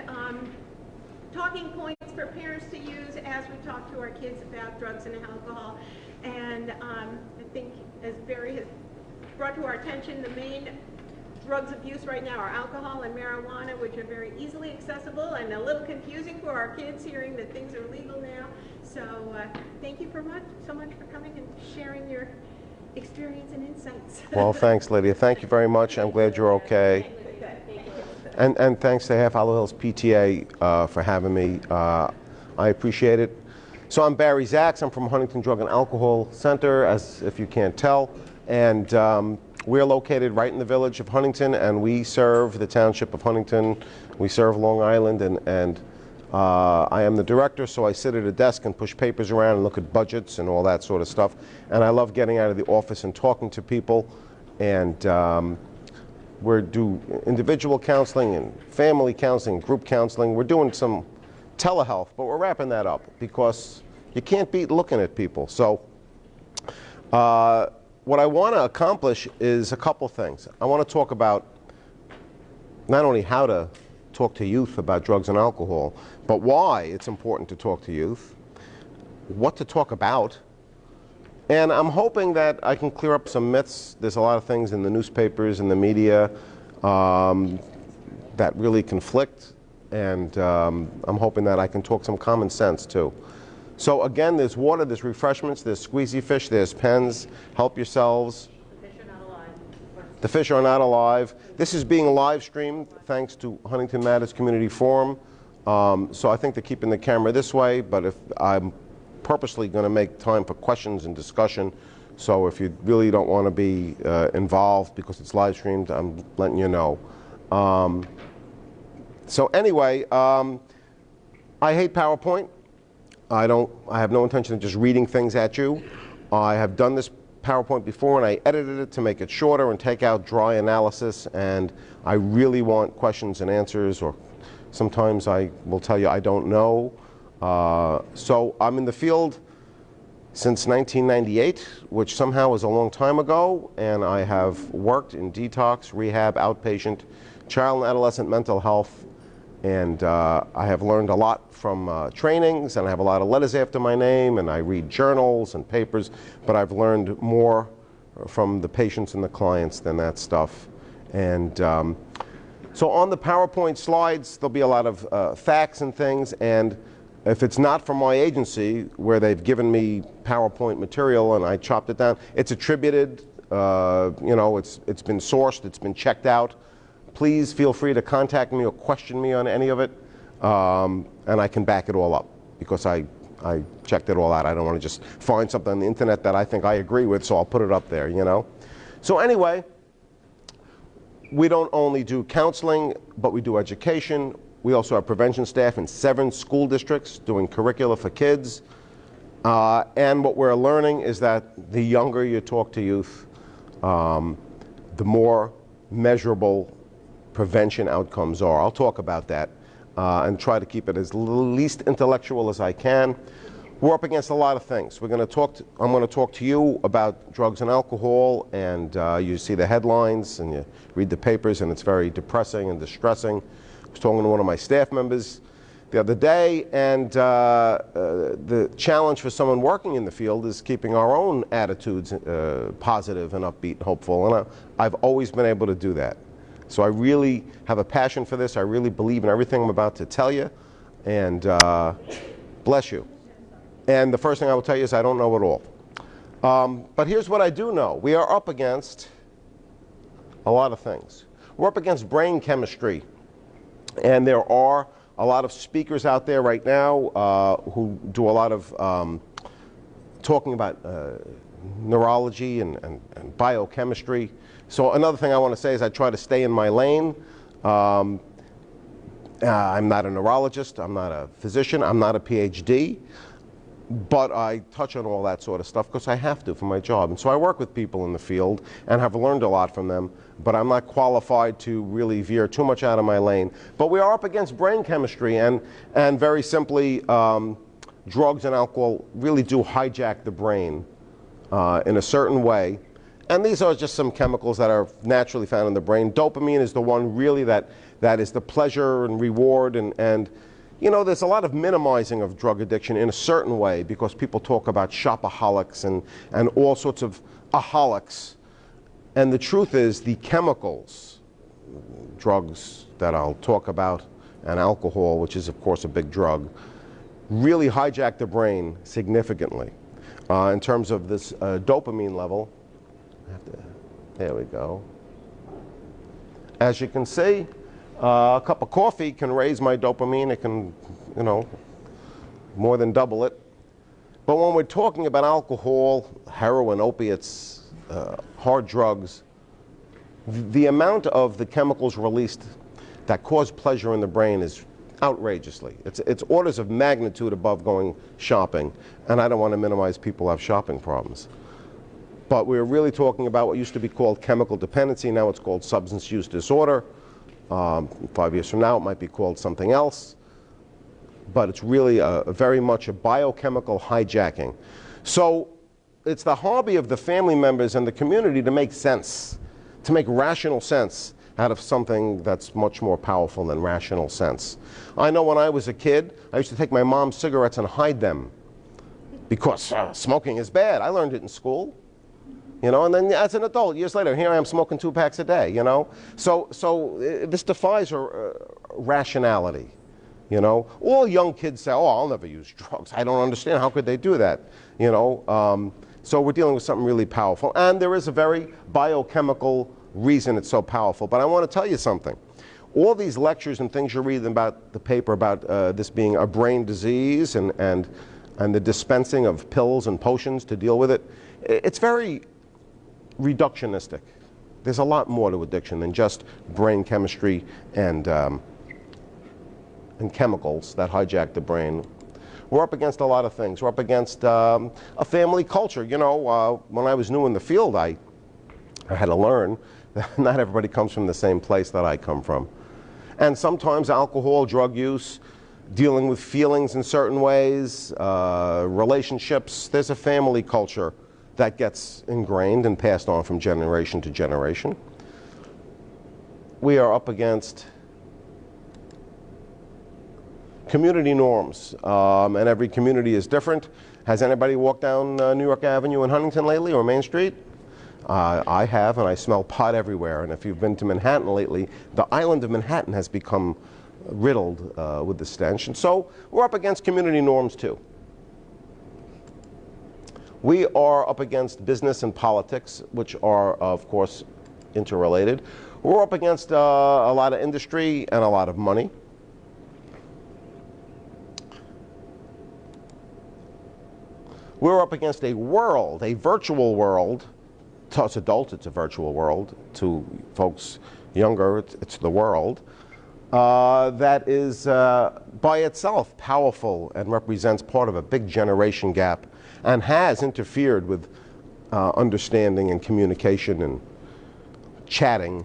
and talking points for parents to use as we talk to our kids about drugs and alcohol. And I think, as Barry has brought to our attention, the main drugs of use right now are alcohol and marijuana, which are very easily accessible and a little confusing for our kids hearing that things are legal now. So thank you so much for coming and sharing your experience and insights. Well, thanks, Lydia. Thank you very much. I'm glad you're okay. And thanks to Half Hollow Hills PTA for having me. I appreciate it. So I'm Barry Zaks. I'm from Huntington Drug and Alcohol Center, as if you can't tell. And we're located right in the village of Huntington, and we serve the township of Huntington. We serve Long Island, and I am the director, so I sit at a desk and push papers around and look at budgets and all that sort of stuff. And I love getting out of the office and talking to people. And we do individual counseling and family counseling, group counseling. We're doing some telehealth, but we're wrapping that up because you can't beat looking at people. So what I want to accomplish is a couple things. I want to talk about not only how to talk to youth about drugs and alcohol, but why it's important to talk to youth, what to talk about, and I'm hoping that I can clear up some myths. There's a lot of things in the newspapers and the media that really conflict, and I'm hoping that I can talk some common sense too. So again, there's water, there's refreshments, there's squeezy fish, there's pens. Help yourselves. The fish are not alive. The fish are not alive. This is being live streamed thanks to Huntington Matters Community Forum. So I think they're keeping the camera this way, but if I'm purposely going to make time for questions and discussion. So if you really don't want to be involved because it's live streamed, I'm letting you know. So anyway, I hate PowerPoint. I have no intention of just reading things at you. I have done this PowerPoint before, and I edited it to make it shorter and take out dry analysis, and I really want questions and answers, or sometimes I will tell you I don't know. So I'm in the field since 1998, which somehow is a long time ago, and I have worked in detox, rehab, outpatient, child and adolescent mental health, and I have learned a lot from trainings, and I have a lot of letters after my name, and I read journals and papers, but I've learned more from the patients and the clients than that stuff. And so on the PowerPoint slides, there'll be a lot of facts and things, and if it's not from my agency, where they've given me PowerPoint material and I chopped it down, it's attributed, you know, it's been sourced, it's been checked out. Please feel free to contact me or question me on any of it, and I can back it all up because I checked it all out. I don't want to just find something on the internet that I think I agree with, so I'll put it up there, you know. So anyway, we don't only do counseling, but we do education. We also have prevention staff in 7 school districts doing curricula for kids. And what we're learning is that the younger you talk to youth, the more measurable prevention outcomes are. I'll talk about that and try to keep it as least intellectual as I can. We're up against a lot of things. I'm going to talk to you about drugs and alcohol, and you see the headlines and you read the papers, and it's very depressing and distressing. I was talking to one of my staff members the other day, and the challenge for someone working in the field is keeping our own attitudes positive and upbeat and hopeful, and I've always been able to do that. So I really have a passion for this. I really believe in everything I'm about to tell you, and bless you. And the first thing I will tell you is I don't know it all. But here's what I do know. We are up against a lot of things. We're up against brain chemistry, and there are a lot of speakers out there right now who do a lot of talking about neurology and biochemistry. So another thing I want to say is I try to stay in my lane. I'm not a neurologist, I'm not a physician, I'm not a PhD, but I touch on all that sort of stuff because I have to for my job. And so I work with people in the field and have learned a lot from them, but I'm not qualified to really veer too much out of my lane. But we are up against brain chemistry, and very simply, drugs and alcohol really do hijack the brain in a certain way. And these are just some chemicals that are naturally found in the brain. Dopamine is the one really that that is the pleasure and reward, and you know, there's a lot of minimizing of drug addiction in a certain way because people talk about shopaholics and all sorts of aholics. And the truth is the chemicals, drugs that I'll talk about, and alcohol, which is of course a big drug, really hijack the brain significantly. In terms of this dopamine level, there we go. As you can see, a cup of coffee can raise my dopamine. It can, you know, more than double it. But when we're talking about alcohol, heroin, opiates, hard drugs, the amount of the chemicals released that cause pleasure in the brain is outrageously. It's orders of magnitude above going shopping. And I don't want to minimize people who have shopping problems. But we're really talking about what used to be called chemical dependency. Now it's called substance use disorder. 5 years from now, it might be called something else. But it's really very much a biochemical hijacking. So it's the hobby of the family members and the community to make sense, to make rational sense out of something that's much more powerful than rational sense. I know when I was a kid, I used to take my mom's cigarettes and hide them because smoking is bad. I learned it in school. You know, and then as an adult, years later, here I am smoking 2 packs a day, you know. So this defies rationality, you know. All young kids say, oh, I'll never use drugs. I don't understand. How could they do that, you know? So we're dealing with something really powerful. And there is a very biochemical reason it's so powerful. But I want to tell you something. All these lectures and things you're reading about the paper about this being a brain disease and the dispensing of pills and potions to deal with it, it's very reductionistic. There's a lot more to addiction than just brain chemistry and chemicals that hijack the brain. We're up against a lot of things. We're up against a family culture. You know, when I was new in the field, I had to learn that not everybody comes from the same place that I come from. And sometimes alcohol, drug use, dealing with feelings in certain ways, relationships, there's a family culture that gets ingrained and passed on from generation to generation. We are up against community norms, and every community is different. Has anybody walked down New York Avenue in Huntington lately, or Main Street? I have, and I smell pot everywhere. And if you've been to Manhattan lately, the island of Manhattan has become riddled with the stench. And so we're up against community norms too. We are up against business and politics, which are, of course, interrelated. We're up against a lot of industry and a lot of money. We're up against a world, a virtual world. To us adults, it's a virtual world. To folks younger, it's the world. That is, by itself, powerful and represents part of a big generation gap and has interfered with understanding and communication and chatting,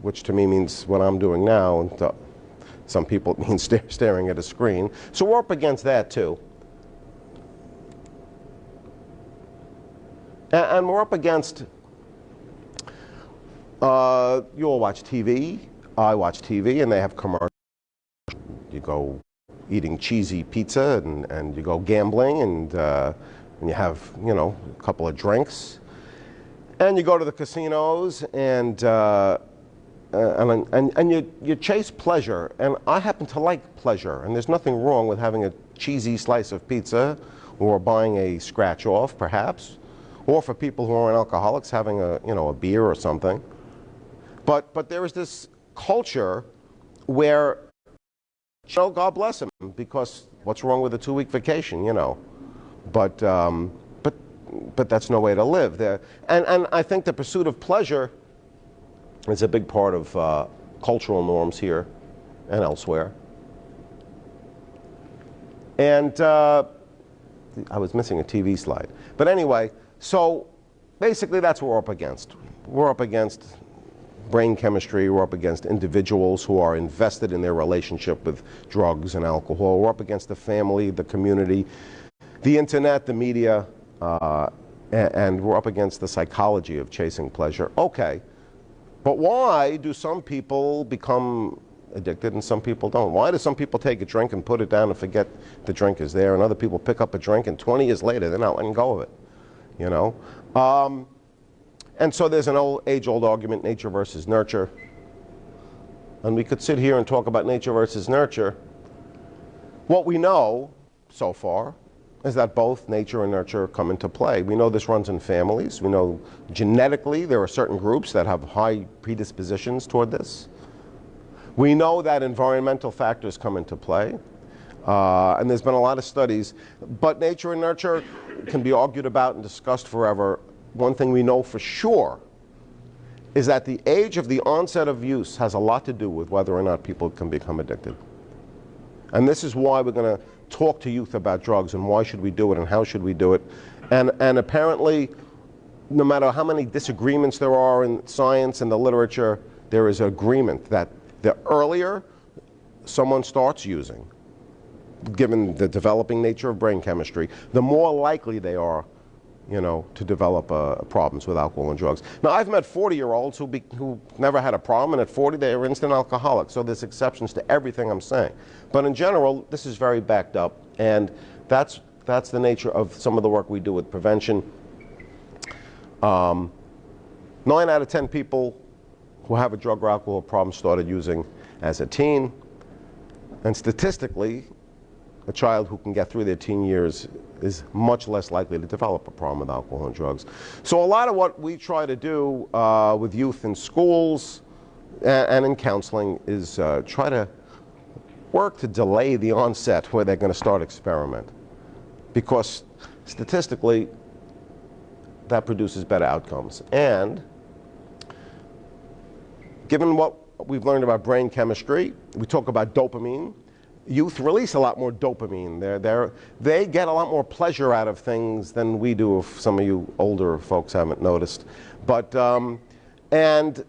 which to me means what I'm doing now, and to some people it means staring at a screen. So we're up against that too. And we're up against, you all watch TV, I watch TV, and they have commercials. You go eating cheesy pizza and you go gambling and you have, you know, a couple of drinks. And you go to the casinos and you chase pleasure. And I happen to like pleasure. And there's nothing wrong with having a cheesy slice of pizza or buying a scratch off, perhaps. Or for people who aren't alcoholics, having a, you know, a beer or something. But there is this culture where, you know, God bless him, because what's wrong with a 2-week vacation, you know? But that's no way to live there. And I think the pursuit of pleasure is a big part of cultural norms here and elsewhere. And I was missing a TV slide. But anyway, so basically that's what we're up against. We're up against brain chemistry. We're up against individuals who are invested in their relationship with drugs and alcohol. We're up against the family, the community, the internet, the media, and we're up against the psychology of chasing pleasure. Okay, but why do some people become addicted and some people don't? Why do some people take a drink and put it down and forget the drink is there, and other people pick up a drink and 20 years later they're not letting go of it, you know? And so there's an age-old argument, nature versus nurture. And we could sit here and talk about nature versus nurture. What we know so far is that both nature and nurture come into play. We know this runs in families. We know genetically there are certain groups that have high predispositions toward this. We know that environmental factors come into play. And there's been a lot of studies. But nature and nurture can be argued about and discussed forever. One thing we know for sure is that the age of the onset of use has a lot to do with whether or not people can become addicted. And this is why we're going to talk to youth about drugs and why should we do it and how should we do it. And apparently, no matter how many disagreements there are in science and the literature, there is agreement that the earlier someone starts using, given the developing nature of brain chemistry, the more likely they are, you know, to develop problems with alcohol and drugs. Now, I've met 40-year-olds who never had a problem, and at 40 they are instant alcoholics, so there's exceptions to everything I'm saying. But in general, this is very backed up, and that's the nature of some of the work we do with prevention. 9 out of 10 people who have a drug or alcohol problem started using as a teen, and statistically, a child who can get through their teen years is much less likely to develop a problem with alcohol and drugs. So a lot of what we try to do with youth in schools and in counseling is try to work to delay the onset where they're going to start experiment. Because statistically, that produces better outcomes. And given what we've learned about brain chemistry, we talk about dopamine. Youth release a lot more dopamine. They get a lot more pleasure out of things than we do, if some of you older folks haven't noticed. But, and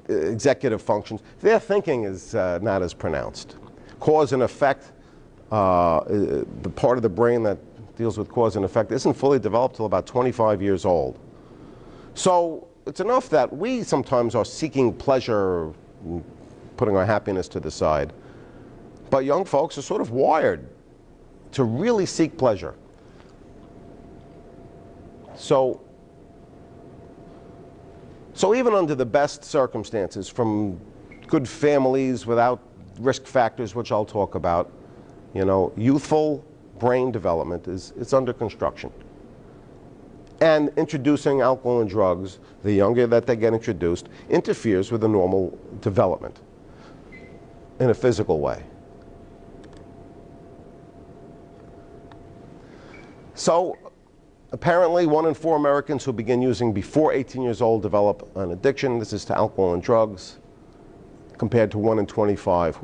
executive functions. Their thinking is not as pronounced. Cause and effect, the part of the brain that deals with cause and effect isn't fully developed till about 25 years old. So it's enough that we sometimes are seeking pleasure, putting our happiness to the side. But young folks are sort of wired to really seek pleasure. So even under the best circumstances, from good families without risk factors, which I'll talk about, you know, youthful brain development is under construction. And introducing alcohol and drugs, the younger that they get introduced, interferes with the normal development in a physical way. So apparently 1 in 4 Americans who begin using before 18 years old develop an addiction. This is to alcohol and drugs, compared to 1 in 25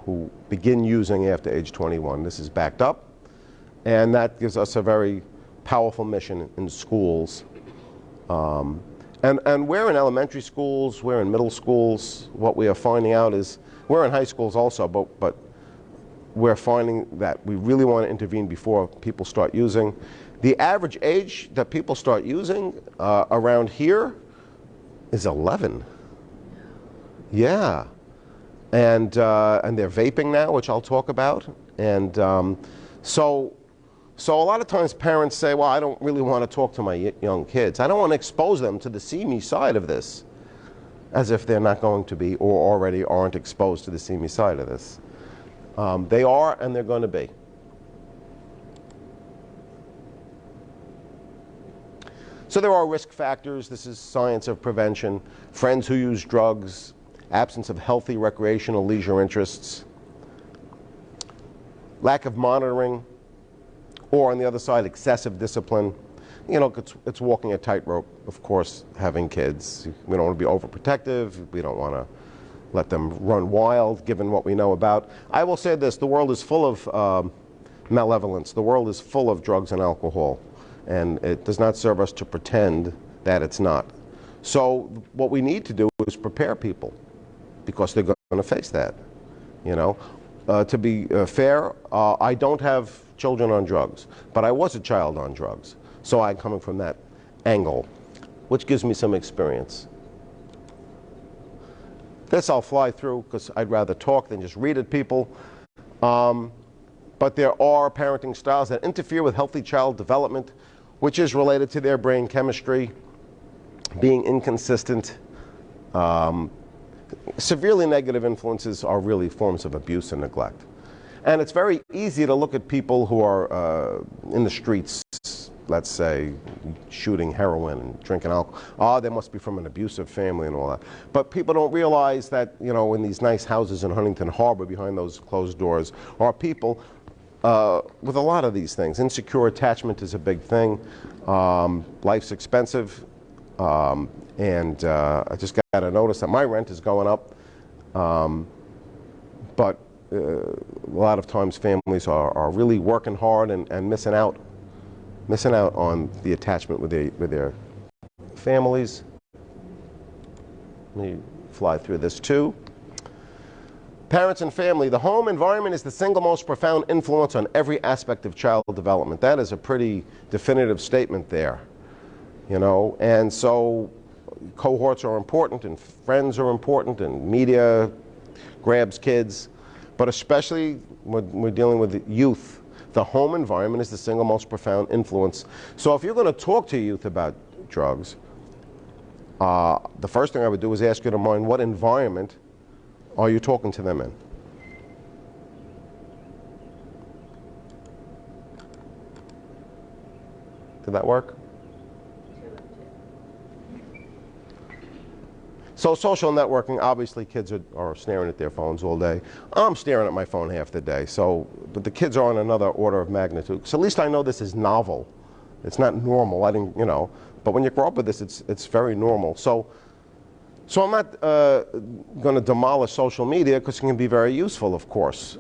who begin using after age 21. This is backed up, and that gives us a very powerful mission in schools. And we're in elementary schools, we're in middle schools. What we are finding out is, we're in high schools also, but we're finding that we really want to intervene before people start using. The average age that people start using around here is 11. Yeah. And they're vaping now, which I'll talk about. And so a lot of times parents say, well, I don't really want to talk to my young kids. I don't want to expose them to the seamy side of this, as if they're not going to be or already aren't exposed to the seamy side of this. They are, and they're going to be. So there are risk factors. This is science of prevention. Friends who use drugs, absence of healthy recreational leisure interests, lack of monitoring, or on the other side, excessive discipline. You know, it's walking a tightrope, of course, having kids. We don't want to be overprotective. We don't want to let them run wild, given what we know about. I will say this, the world is full of malevolence. The world is full of drugs and alcohol, and it does not serve us to pretend that it's not. So what we need to do is prepare people, because they're going to face that, you know. To be fair, I don't have children on drugs, but I was a child on drugs. So I'm coming from that angle, which gives me some experience. This I'll fly through because I'd rather talk than just read at people. But there are parenting styles that interfere with healthy child development, which is related to their brain chemistry, being inconsistent. Severely negative influences are really forms of abuse and neglect. And it's very easy to look at people who are in the streets, let's say, shooting heroin and drinking alcohol. Oh, they must be from an abusive family and all that. But people don't realize that, you know, in these nice houses in Huntington Harbor, behind those closed doors, are people with a lot of these things. Insecure attachment is a big thing. Life's expensive. And I just got to notice that my rent is going up. But a lot of times families are really working hard and missing out on the attachment with their families. Let me fly through this too. Parents and family. The home environment is the single most profound influence on every aspect of child development. That is a pretty definitive statement there. You know, and so cohorts are important, and friends are important, and media grabs kids, but especially when we're dealing with youth, the home environment is the single most profound influence. So if you're going to talk to youth about drugs, the first thing I would do is ask you to mind what environment are you talking to them in? Did that work? So social networking, obviously kids are staring at their phones all day. I'm staring at my phone half the day, but the kids are on another order of magnitude. So at least I know this is novel. It's not normal, but when you grow up with this, it's very normal. So I'm not going to demolish social media because it can be very useful, of course,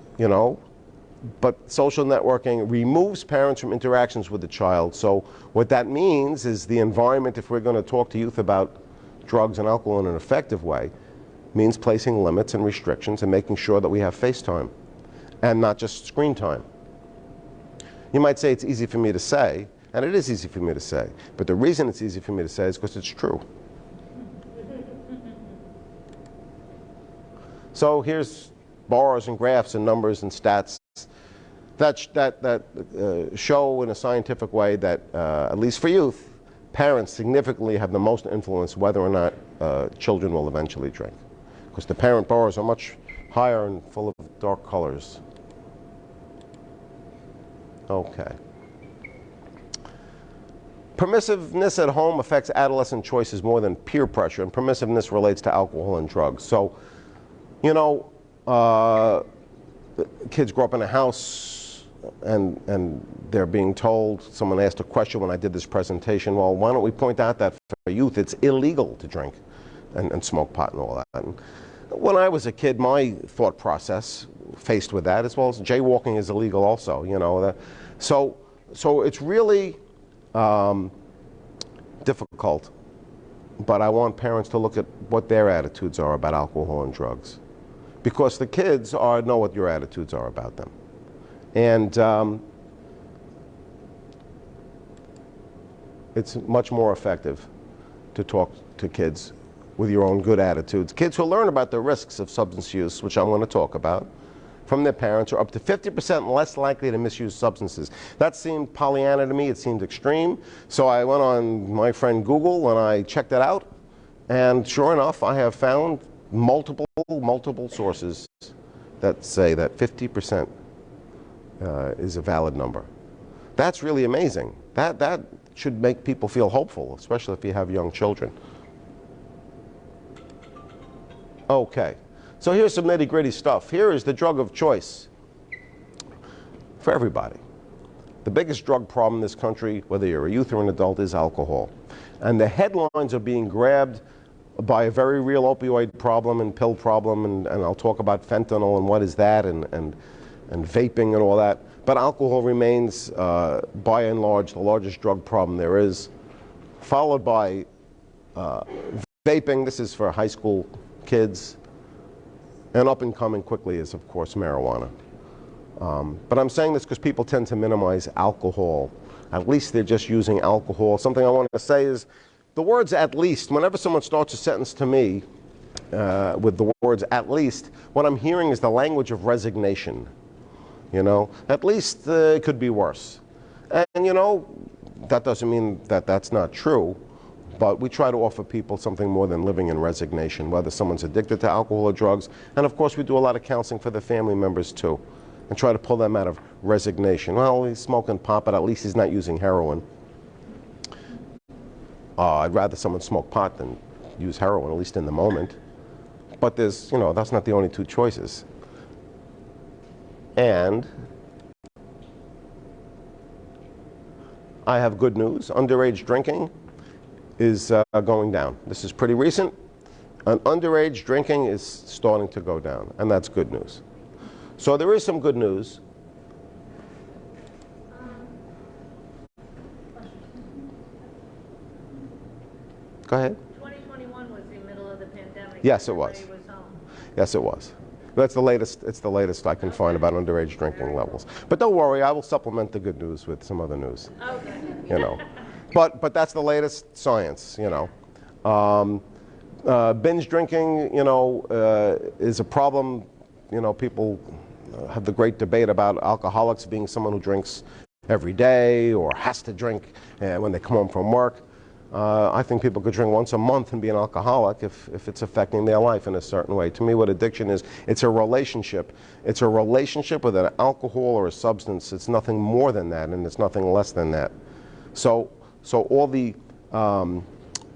but social networking removes parents from interactions with the child. So what that means is the environment, if we're going to talk to youth about drugs and alcohol in an effective way, means placing limits and restrictions and making sure that we have face time and not just screen time. You might say it's easy for me to say, and it is easy for me to say, but the reason it's easy for me to say is because it's true. So here's bars and graphs and numbers and stats that show in a scientific way that, at least for youth, parents significantly have the most influence whether or not children will eventually drink. Because the parent bars are much higher and full of dark colors. Okay. Permissiveness at home affects adolescent choices more than peer pressure, and permissiveness relates to alcohol and drugs. So, kids grow up in a house and they're being told, someone asked a question when I did this presentation, well, why don't we point out that for youth it's illegal to drink and smoke pot and all that. And when I was a kid, my thought process faced with that, as well as jaywalking is illegal also, So it's really difficult, but I want parents to look at what their attitudes are about alcohol and drugs, because the kids know what your attitudes are about them. And it's much more effective to talk to kids with your own good attitudes. Kids who learn about the risks of substance use, which I'm going to talk about, from their parents are up to 50% less likely to misuse substances. That seemed Pollyanna to me. It seemed extreme. So I went on my friend Google and I checked it out. And sure enough, I have found multiple sources that say that 50% is a valid number. That's really amazing. That should make people feel hopeful, especially if you have young children. Okay. So here's some nitty-gritty stuff. Here is the drug of choice for everybody. The biggest drug problem in this country, whether you're a youth or an adult, is alcohol. And the headlines are being grabbed by a very real opioid problem and pill problem, and I'll talk about fentanyl and what is that, and vaping and all that. But alcohol remains, by and large, the largest drug problem there is, followed by vaping. This is for high school kids. And up and coming quickly is, of course, marijuana. But I'm saying this because people tend to minimize alcohol. At least they're just using alcohol. Something I want to say is the words "at least," whenever someone starts a sentence to me with the words, at least, what I'm hearing is the language of resignation. You know, at least it could be worse. And you know, that doesn't mean that that's not true, but we try to offer people something more than living in resignation, whether someone's addicted to alcohol or drugs. And of course, we do a lot of counseling for the family members too, and try to pull them out of resignation. Well, he's smoking pot, but at least he's not using heroin. I'd rather someone smoke pot than use heroin, at least in the moment. But there's, you know, that's not the only two choices. And I have good news. Underage drinking is going down. This is pretty recent. And underage drinking is starting to go down, and that's good news. So there is some good news. Go ahead. 2021 was the middle of the pandemic. Yes, it was. Everybody was home. Yes, it was. That's the latest. It's the latest I can find about underage drinking levels. But don't worry, I will supplement the good news with some other news. Okay. You know, but that's the latest science. You know, binge drinking, you know, is a problem. You know, people have the great debate about alcoholics being someone who drinks every day or has to drink when they come home from work. I think people could drink once a month and be an alcoholic if it's affecting their life in a certain way. To me, what addiction is, it's a relationship. It's a relationship with an alcohol or a substance. It's nothing more than that, and it's nothing less than that. So all the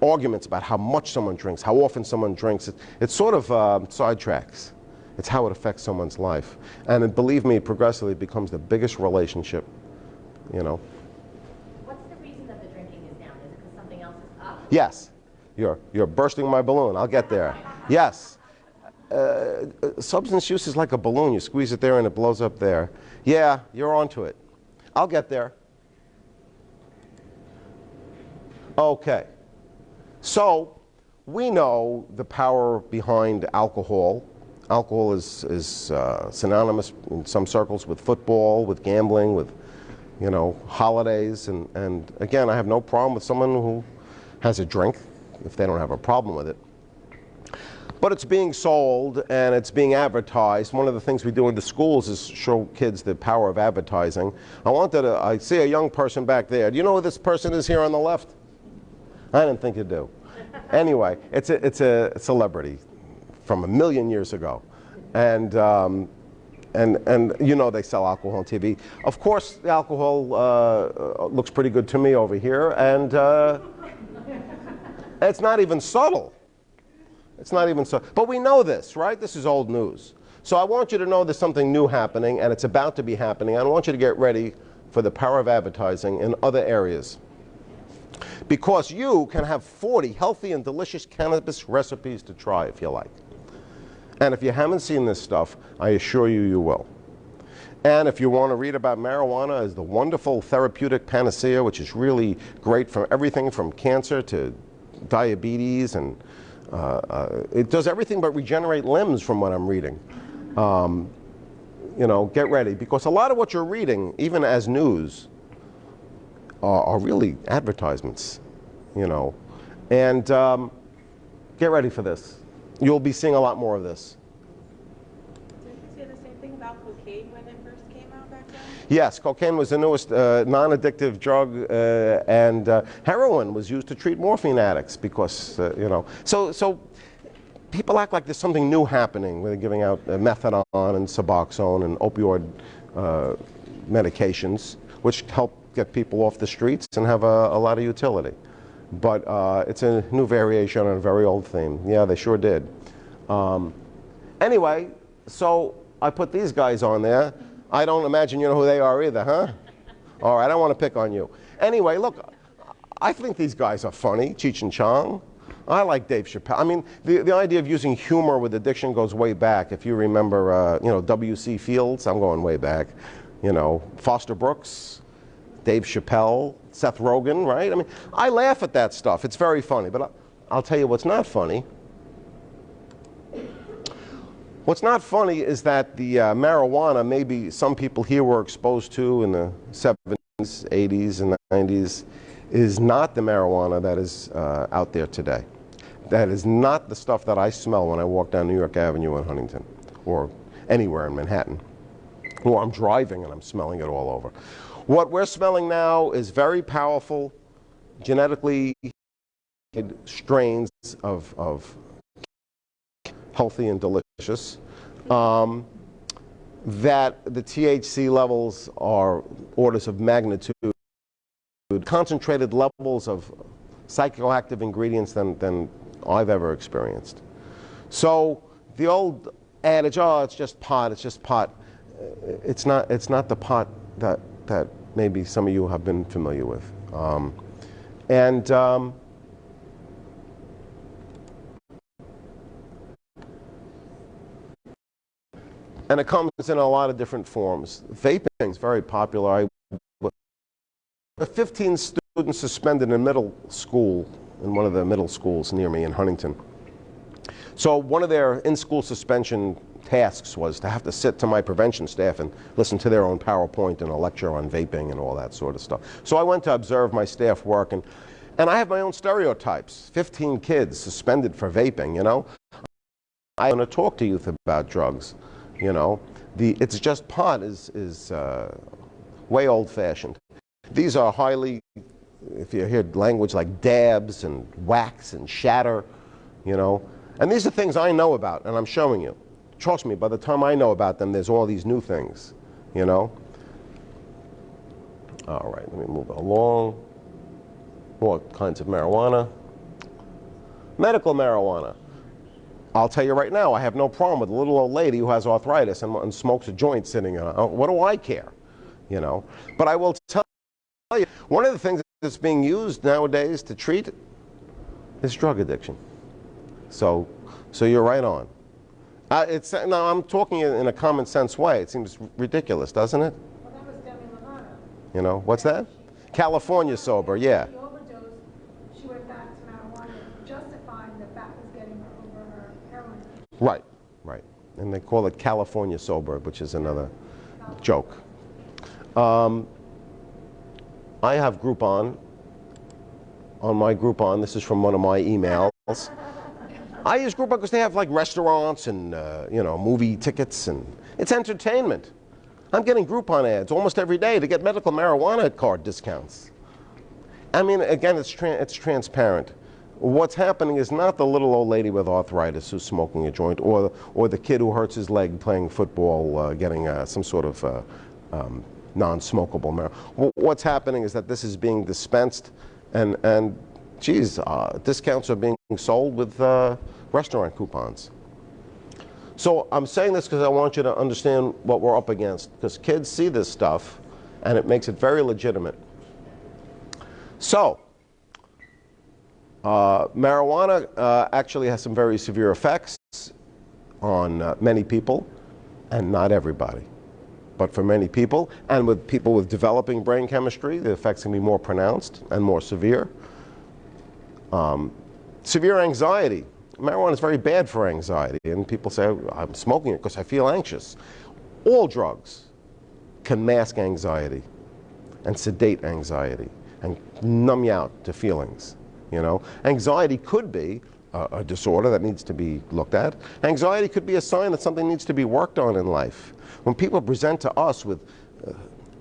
arguments about how much someone drinks, how often someone drinks, it sort of sidetracks. It's how it affects someone's life. And believe me, progressively it becomes the biggest relationship, you know. Yes, you're bursting my balloon. I'll get there. Yes, substance use is like a balloon. You squeeze it there and it blows up there. Yeah, you're onto it. I'll get there. Okay, so we know the power behind alcohol. Alcohol is synonymous in some circles with football, with gambling, with, you know, holidays, and again, I have no problem with someone who has a drink, if they don't have a problem with it. But it's being sold and it's being advertised. One of the things we do in the schools is show kids the power of advertising. I see a young person back there. Do you know who this person is here on the left? I didn't think you do. Anyway, it's a celebrity from 1,000,000 years ago. And you know they sell alcohol on TV. Of course, the alcohol looks pretty good to me over here, and it's not even subtle. It's not even subtle. But we know this, right? This is old news. So I want you to know there's something new happening, and it's about to be happening. I want you to get ready for the power of advertising in other areas. Because you can have 40 healthy and delicious cannabis recipes to try if you like. And if you haven't seen this stuff, I assure you, you will. And if you want to read about marijuana as the wonderful therapeutic panacea, which is really great for everything from cancer to diabetes, and it does everything but regenerate limbs from what I'm reading. You know, get ready, because a lot of what you're reading, even as news, are really advertisements, you know. And get ready for this. You'll be seeing a lot more of this. Did you say the same thing about cocaine when it first came out back then? Yes, cocaine was the newest non-addictive drug, and heroin was used to treat morphine addicts because, you know. So people act like there's something new happening. They're giving out methadone and Suboxone and opioid medications, which help get people off the streets and have a lot of utility. But it's a new variation on a very old theme. Yeah, they sure did. Anyway, so I put these guys on there. I don't imagine you know who they are either, huh? All right, I don't want to pick on you. Anyway, look, I think these guys are funny, Cheech and Chong. I like Dave Chappelle. I mean, the idea of using humor with addiction goes way back. If you remember, you know, W.C. Fields, I'm going way back. You know, Foster Brooks, Dave Chappelle, Seth Rogen, right? I mean, I laugh at that stuff. It's very funny. But I'll tell you what's not funny. What's not funny is that the marijuana maybe some people here were exposed to in the 70s, 80s, and 90s is not the marijuana that is out there today. That is not the stuff that I smell when I walk down New York Avenue in Huntington or anywhere in Manhattan. Or I'm driving and I'm smelling it all over. What we're smelling now is very powerful, genetically strains of healthy and delicious. That the THC levels are orders of magnitude, concentrated levels of psychoactive ingredients than I've ever experienced. So the old adage, oh, it's just pot, it's just pot. It's not the pot that maybe some of you have been familiar with. And it comes in a lot of different forms. Vaping is very popular. 15 students suspended in middle school, in one of the middle schools near me in Huntington. So one of their in-school suspension tasks was to have to sit to my prevention staff and listen to their own PowerPoint and a lecture on vaping and all that sort of stuff. So I went to observe my staff work, and I have my own stereotypes. 15 kids suspended for vaping, you know. I want to talk to youth about drugs, you know. It's just pot is way old-fashioned. These are highly, if you hear language like dabs and wax and shatter, you know. And these are things I know about, and I'm showing you. Trust me, by the time I know about them, there's all these new things, you know. All right, let me move along. More kinds of marijuana. Medical marijuana. I'll tell you right now, I have no problem with a little old lady who has arthritis and smokes a joint sitting on. What do I care, you know? But I will tell you, one of the things that's being used nowadays to treat is drug addiction. So you're right on. Now I'm talking in a common sense way. It seems ridiculous, doesn't it? Well, that was Demi Lovato. You know, what's that? California sober, yeah. She overdosed. She went back to marijuana, justifying that was getting her over her heroin. Right, right. And they call it California sober, which is another joke. I have Groupon. On my Groupon, this is from one of my emails. I use Groupon because they have like restaurants and you know, movie tickets, and it's entertainment. I'm getting Groupon ads almost every day to get medical marijuana card discounts. I mean, again, it's transparent. What's happening is not the little old lady with arthritis who's smoking a joint, or the kid who hurts his leg playing football, getting some sort of non-smokable marijuana. What's happening is that this is being dispensed, and geez, discounts are being sold with restaurant coupons. So I'm saying this because I want you to understand what we're up against, because kids see this stuff and it makes it very legitimate. So, marijuana actually has some very severe effects on many people, and not everybody. But for many people, and with people with developing brain chemistry, the effects can be more pronounced and more severe. Severe anxiety. Marijuana is very bad for anxiety, and people say, oh, I'm smoking it because I feel anxious. All drugs can mask anxiety and sedate anxiety and numb you out to feelings, you know. Anxiety could be a disorder that needs to be looked at. Anxiety could be a sign that something needs to be worked on in life. When people present to us with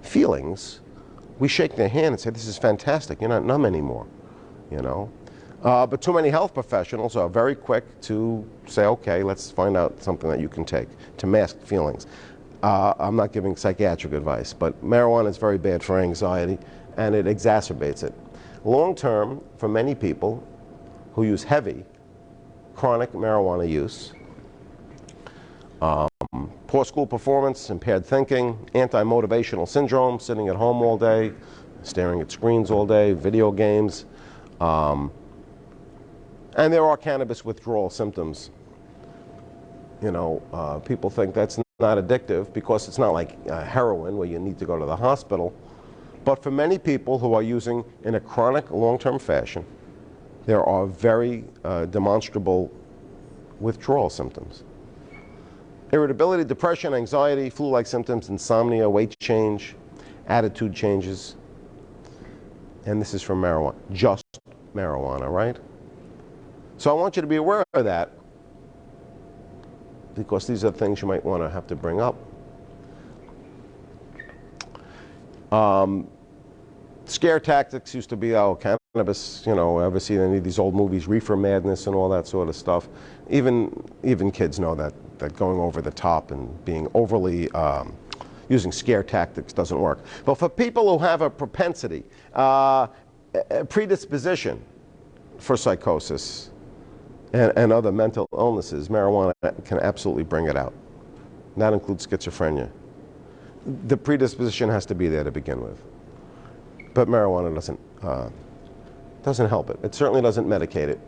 feelings, we shake their hand and say, this is fantastic, you're not numb anymore, you know. But too many health professionals are very quick to say, okay, let's find out something that you can take to mask feelings. I'm not giving psychiatric advice, but marijuana is very bad for anxiety, and it exacerbates it. Long term, for many people who use heavy, chronic marijuana use, poor school performance, impaired thinking, anti-motivational syndrome, sitting at home all day, staring at screens all day, video games, and there are cannabis withdrawal symptoms. You know, people think that's not addictive because it's not like heroin where you need to go to the hospital. But for many people who are using in a chronic, long-term fashion, there are very demonstrable withdrawal symptoms. Irritability, depression, anxiety, flu-like symptoms, insomnia, weight change, attitude changes. And this is from marijuana, just marijuana, right? So I want you to be aware of that, because these are things you might want to have to bring up. Scare tactics used to be, oh, cannabis, you know, ever see any of these old movies, Reefer Madness and all that sort of stuff. Even kids know that going over the top and being overly, using scare tactics doesn't work. But for people who have a propensity, a predisposition for psychosis and other mental illnesses, marijuana can absolutely bring it out. And that includes schizophrenia. The predisposition has to be there to begin with. But marijuana doesn't help it. It certainly doesn't medicate it.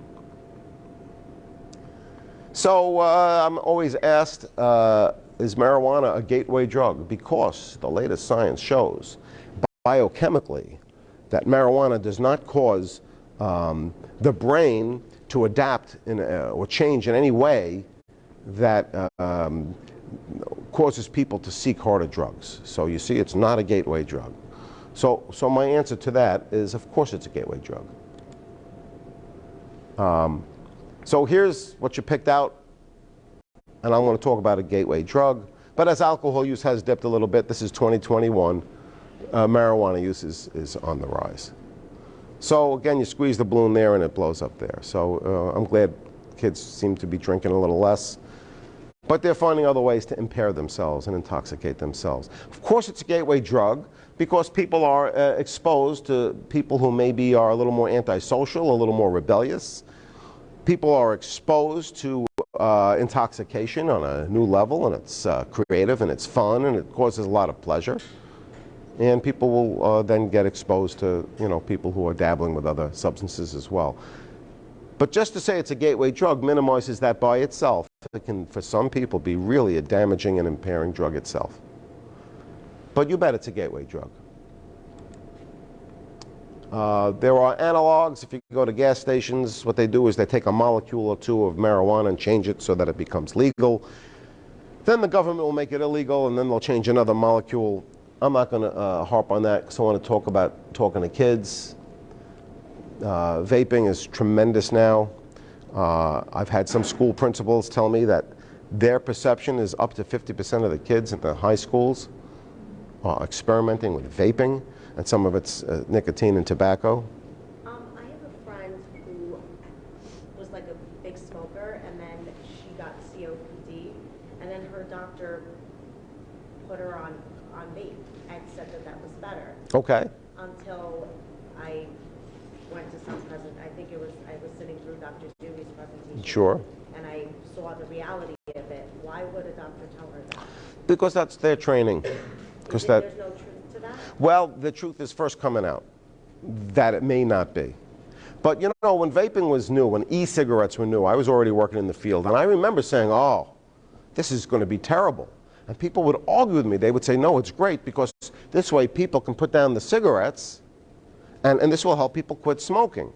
So I'm always asked, is marijuana a gateway drug? Because the latest science shows biochemically that marijuana does not cause the brain to adapt or change in any way that causes people to seek harder drugs. So you see, it's not a gateway drug. So my answer to that is, of course it's a gateway drug. So here's what you picked out, and I'm going to talk about a gateway drug. But as alcohol use has dipped a little bit, this is 2021, marijuana use is on the rise. So again, you squeeze the balloon there and it blows up there. So I'm glad kids seem to be drinking a little less. But they're finding other ways to impair themselves and intoxicate themselves. Of course it's a gateway drug because people are exposed to people who maybe are a little more antisocial, a little more rebellious. People are exposed to intoxication on a new level, and it's creative and it's fun and it causes a lot of pleasure. And people will then get exposed to, you know, people who are dabbling with other substances as well. But just to say it's a gateway drug minimizes that by itself. It can, for some people, be really a damaging and impairing drug itself. But you bet it's a gateway drug. There are analogs. If you go to gas stations, what they do is they take a molecule or two of marijuana and change it so that it becomes legal. Then the government will make it illegal, and then they'll change another molecule. I'm not going to harp on that because I want to talk about talking to kids. Vaping is tremendous now. I've had some school principals tell me that their perception is up to 50% of the kids in the high schools are experimenting with vaping, and some of it's nicotine and tobacco. I have a friend who was like a big smoker, and then she got COPD, and then her doctor put her on vape and said that was better. Okay. Until I went to some I think I was sitting through Dr. Dewey's presentation. Sure. And I saw the reality of it. Why would a doctor tell her that? Because that's their training. Because There's no truth to that? Well, the truth is first coming out, that it may not be. But you know, when vaping was new, when e-cigarettes were new, I was already working in the field, and I remember saying, oh, this is going to be terrible. And people would argue with me. They would say, no, it's great, because this way people can put down the cigarettes, and this will help people quit smoking.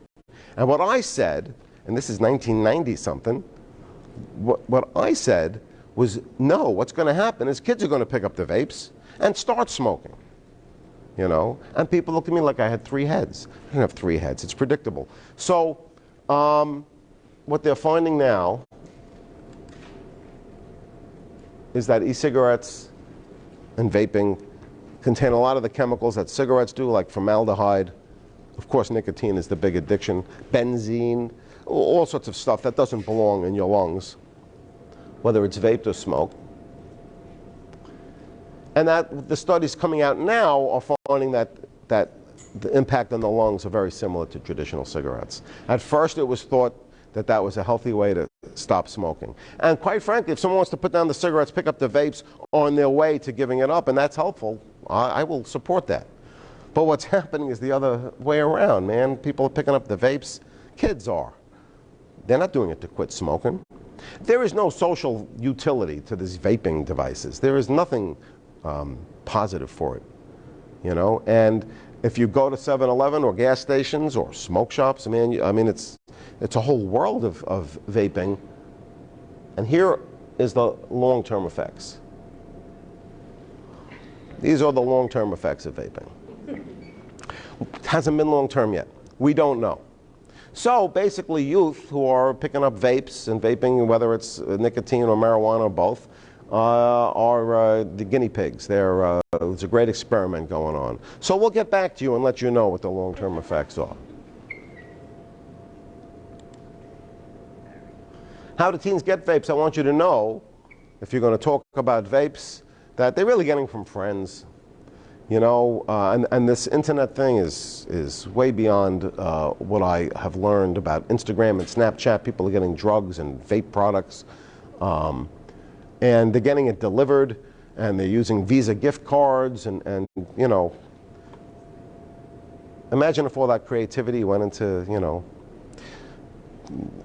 And what I said, and this is 1990-something, what I said was, no, what's going to happen is kids are going to pick up the vapes and start smoking. You know, and people looked at me like I had three heads. I didn't have three heads. It's predictable. So what they're finding now is that e-cigarettes and vaping contain a lot of the chemicals that cigarettes do, like formaldehyde. Of course, nicotine is the big addiction. Benzene, all sorts of stuff that doesn't belong in your lungs, whether it's vaped or smoked. And that the studies coming out now are finding that the impact on the lungs are very similar to traditional cigarettes. At first, it was thought that that was a healthy way to stop smoking. And quite frankly, if someone wants to put down the cigarettes, pick up the vapes on their way to giving it up, and that's helpful, I will support that. But what's happening is the other way around, man. People are picking up the vapes. Kids are. They're not doing it to quit smoking. There is no social utility to these vaping devices. There is nothing positive for it, you know. And if you go to 7-Eleven or gas stations or smoke shops, I mean, it's a whole world of vaping. And here is the long-term effects. These are the long-term effects of vaping. It hasn't been long-term yet. We don't know. So basically youth who are picking up vapes and vaping, whether it's nicotine or marijuana or both, are the guinea pigs. It's a great experiment going on. So we'll get back to you and let you know what the long-term effects are. How do teens get vapes? I want you to know, if you're going to talk about vapes, that they're really getting from friends. You know, and this internet thing is way beyond what I have learned about Instagram and Snapchat. People are getting drugs and vape products, and they're getting it delivered, and they're using Visa gift cards, and you know, imagine if all that creativity went into, you know,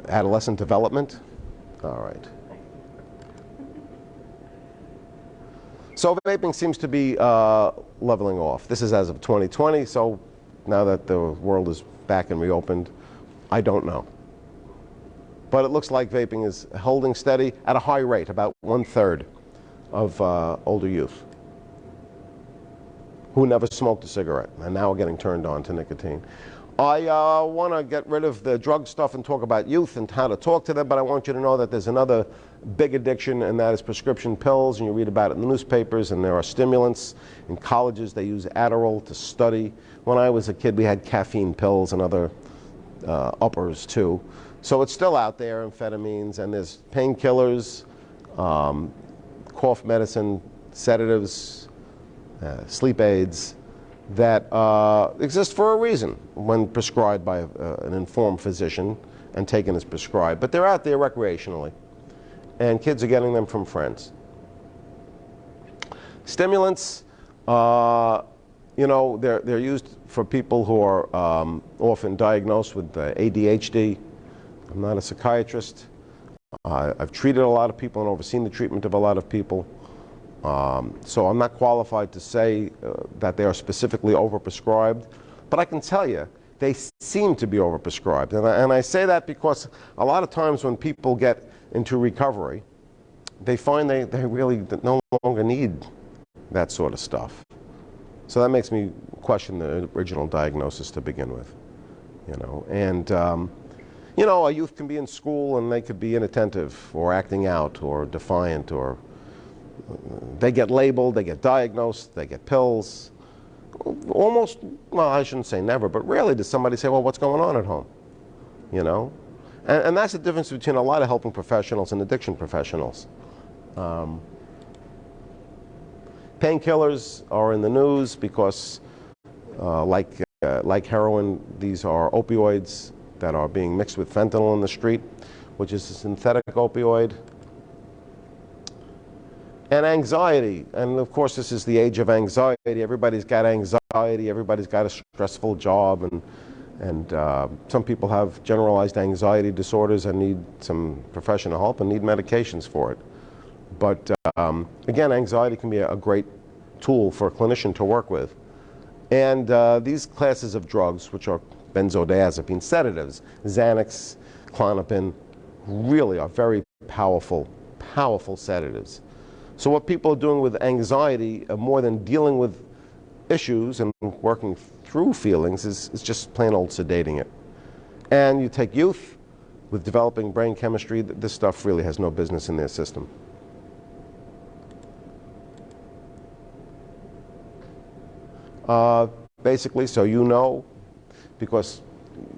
adolescent development. All right. So vaping seems to be leveling off. This is as of 2020, so now that the world is back and reopened, I don't know. But it looks like vaping is holding steady at a high rate, about 1/3 of older youth who never smoked a cigarette and now are getting turned on to nicotine. I want to get rid of the drug stuff and talk about youth and how to talk to them, but I want you to know that there's another big addiction, and that is prescription pills, and you read about it in the newspapers, and there are stimulants. In colleges, they use Adderall to study. When I was a kid, we had caffeine pills and other uppers too. So it's still out there, amphetamines, and there's painkillers, cough medicine, sedatives, sleep aids, that exist for a reason when prescribed by an informed physician and taken as prescribed. But they're out there recreationally, and kids are getting them from friends. Stimulants, you know, they're used for people who are often diagnosed with ADHD. I'm not a psychiatrist. I've treated a lot of people and overseen the treatment of a lot of people. So I'm not qualified to say that they are specifically overprescribed, but I can tell you they seem to be overprescribed. And I say that because a lot of times when people get into recovery, they find they really no longer need that sort of stuff. So that makes me question the original diagnosis to begin with, you know. And you know, a youth can be in school and they could be inattentive or acting out or defiant, or they get labeled, they get diagnosed, they get pills. Almost, well, I shouldn't say never, but rarely does somebody say, well, what's going on at home? You know? And that's the difference between a lot of helping professionals and addiction professionals. Painkillers are in the news because, like heroin, these are opioids that are being mixed with fentanyl in the street, which is a synthetic opioid. And anxiety, and of course this is the age of anxiety. Everybody's got anxiety, everybody's got a stressful job, and some people have generalized anxiety disorders and need some professional help and need medications for it. But again, anxiety can be a great tool for a clinician to work with. And these classes of drugs, which are benzodiazepine sedatives, Xanax, Klonopin, really are very powerful, powerful sedatives. So what people are doing with anxiety, more than dealing with issues and working through feelings, is just plain old sedating it. And you take youth with developing brain chemistry, this stuff really has no business in their system. Basically, so you know, because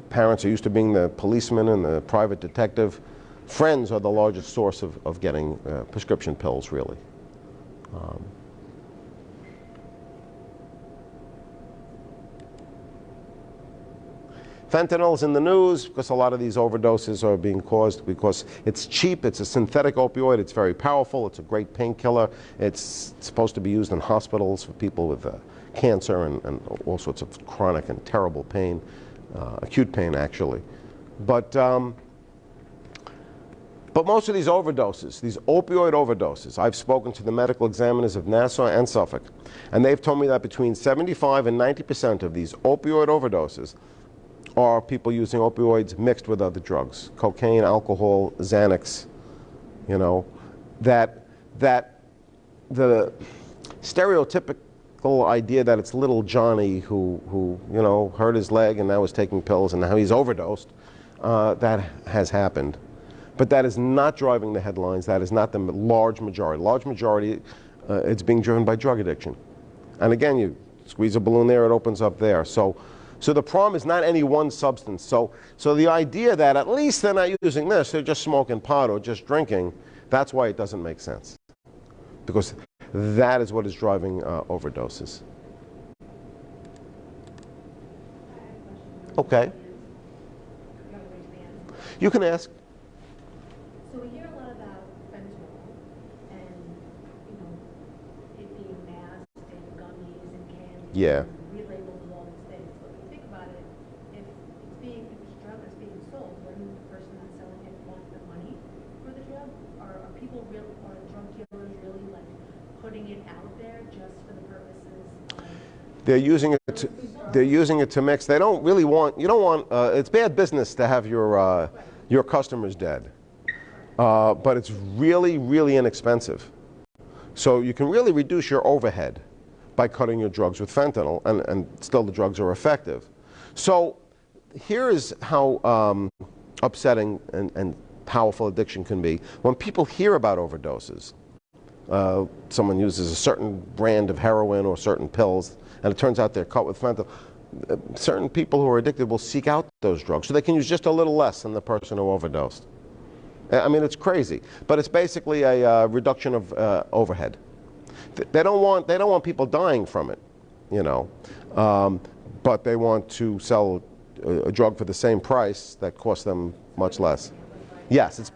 parents are used to being the policeman and the private detective, friends are the largest source of getting prescription pills, really. Fentanyl's in the news because a lot of these overdoses are being caused because it's cheap, it's a synthetic opioid, it's very powerful, it's a great painkiller, it's supposed to be used in hospitals for people with cancer and all sorts of chronic and terrible pain, acute pain actually. But most of these overdoses, these opioid overdoses, I've spoken to the medical examiners of Nassau and Suffolk, and they've told me that between 75 and 90% of these opioid overdoses are people using opioids mixed with other drugs, cocaine, alcohol, Xanax, you know, that the stereotypical idea that it's little Johnny who you know, hurt his leg and now is taking pills and now he's overdosed, that has happened. But that is not driving the headlines. That is not the large majority. Large majority, it's being driven by drug addiction. And again, you squeeze a balloon there, it opens up there. So the problem is not any one substance. So the idea that at least they're not using this, they're just smoking pot or just drinking, that's why it doesn't make sense. Because that is what is driving overdoses. Okay. You can ask. So we hear a lot about fentanyl and, you know, it being masked in gummies and candy. Yeah. And relabeled with all these things. But if you think about it, if this drug is being sold, wouldn't the person that's selling it want the money for the drug? Are drug dealers really like putting it out there just for the purposes of? They're using it to mix. They don't really want. You don't want. It's bad business to have your customers dead, but it's really, really inexpensive. So you can really reduce your overhead by cutting your drugs with fentanyl, and still the drugs are effective. So here is how upsetting and powerful addiction can be. When people hear about overdoses, someone uses a certain brand of heroin or certain pills, and it turns out they're cut with fentanyl. Certain people who are addicted will seek out those drugs so they can use just a little less than the person who overdosed. I mean, it's crazy, but it's basically a reduction of overhead. They don't want people dying from it, you know, but they want to sell a drug for the same price that costs them much less. Yes,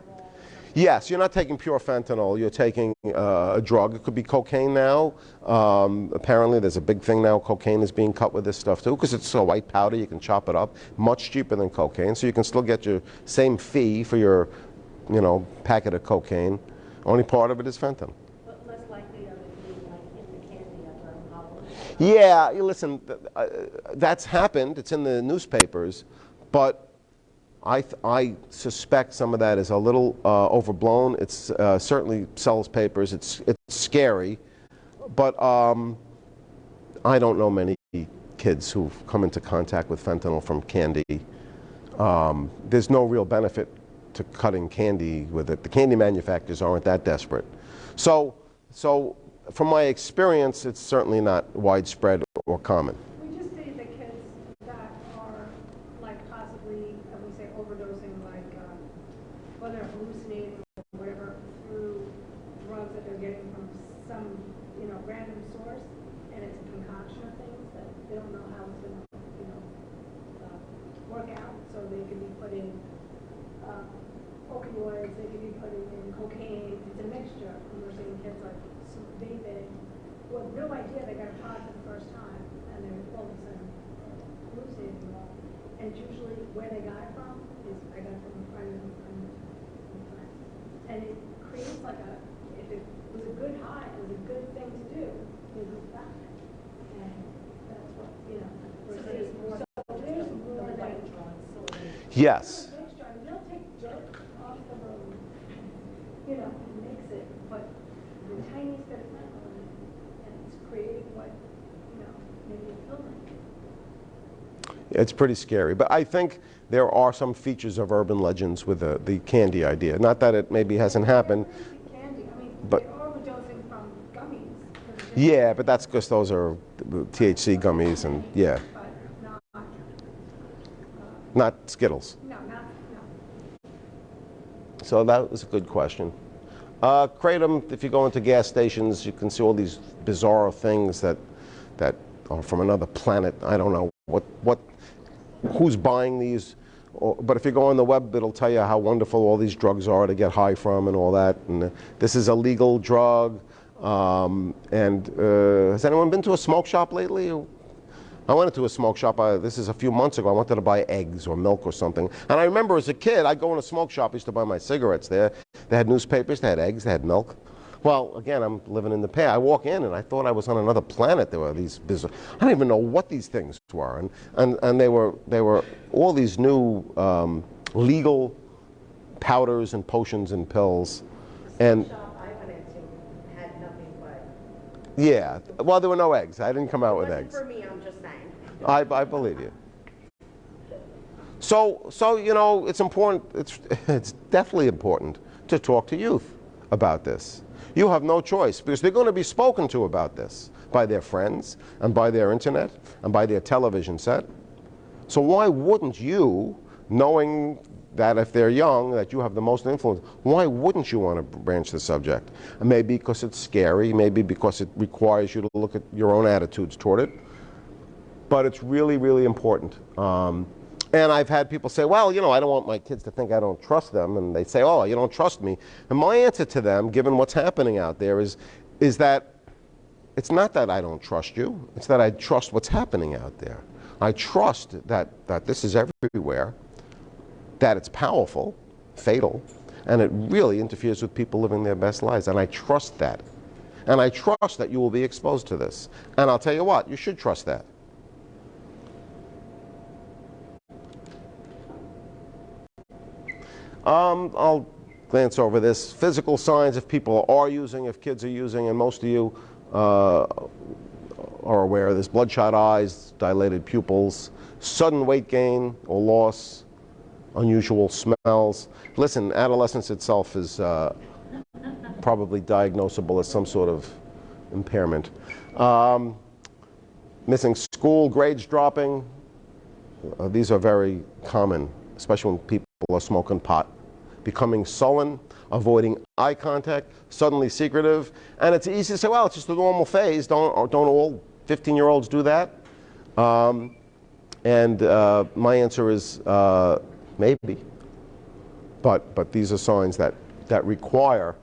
you're not taking pure fentanyl. You're taking a drug. It could be cocaine now. Apparently, there's a big thing now. Cocaine is being cut with this stuff too, because it's a white powder. You can chop it up, much cheaper than cocaine. So you can still get your same fee for your, you know, packet of cocaine. Only part of it is fentanyl. But less likely of it being like in the candy after alcohol. Yeah, listen, that's happened. It's in the newspapers, but I suspect some of that is a little overblown. It's certainly sells papers. It's scary, but I don't know many kids who've come into contact with fentanyl from candy. There's no real benefit to cutting candy with it. The candy manufacturers aren't that desperate. So from my experience, it's certainly not widespread or common. We just see the kids that are like possibly, I would say overdosing, like whether hallucinating or whatever through drugs that they're getting from some, you know, random source, and it's a concoction of things that they don't know how it's going to, you know, work out. So they could be putting opioids, they could be putting in cocaine. It's a mixture. And we're seeing kids like vaping with no idea they got a pot for the first time, and they're all of a sudden hallucinating them all. And it's usually where they got it from is I got it from a friend of a friend of a friend. And it creates like a, if it was a good high, it was a good thing to do, it was back. And that's what, you know, we're seeing more. So there's more than Yes. they'll take dirt off the road, you know, and mix it, but the tiniest bit of fentanyl in it, and it's creating what, you know, maybe a pill might be. It's pretty scary, but I think there are some features of urban legends with the candy idea. Not that it maybe hasn't happened. Candy, I mean, But- they're overdosing from gummies. Yeah, but that's because those are THC gummies, and yeah, But not, not Skittles. no. So that was a good question. Kratom, if you go into gas stations, you can see all these bizarre things that are from another planet. I don't know who's buying these. But if you go on the web, it'll tell you how wonderful all these drugs are to get high from and all that. And this is a legal drug. Has anyone been to a smoke shop lately? I went into a smoke shop, this is a few months ago. I wanted to buy eggs or milk or something. And I remember as a kid, I'd go in a smoke shop, I used to buy my cigarettes there. They had newspapers, they had eggs, they had milk. Well, again, I'm living in the past. I walk in and I thought I was on another planet. There were these bizarre, I don't even know what these things were. And they were all these new legal powders and potions and pills. And Shop I went into had nothing but. yeah, well, there were no eggs. I didn't come out with Wasn't eggs. for me, I'm just saying. I believe you. So you know, it's important, it's definitely important to talk to youth about this. You have no choice because they're going to be spoken to about this by their friends and by their internet and by their television set. So why wouldn't you, knowing that if they're young, that you have the most influence, why wouldn't you want to branch the subject? And maybe because it's scary, maybe because it requires you to look at your own attitudes toward it. But it's really, really important. And I've had people say, well, you know, I don't want my kids to think I don't trust them. And they say, oh, you don't trust me. And my answer to them, given what's happening out there, is that it's not that I don't trust you. It's that I trust what's happening out there. I trust that this is everywhere, that it's powerful, fatal, and it really interferes with people living their best lives. And I trust that. And I trust that you will be exposed to this. And I'll tell you what, you should trust that. I'll glance over this. Physical signs if people are using, if kids are using, and most of you are aware of this. Bloodshot eyes, dilated pupils, sudden weight gain or loss, unusual smells. Listen, adolescence itself is probably diagnosable as some sort of impairment. Missing school, grades dropping. These are very common, especially when people are smoking pot. Becoming sullen, avoiding eye contact, suddenly secretive. And it's easy to say, well, it's just a normal phase. Don't all 15-year-olds do that? My answer is maybe. But these are signs that require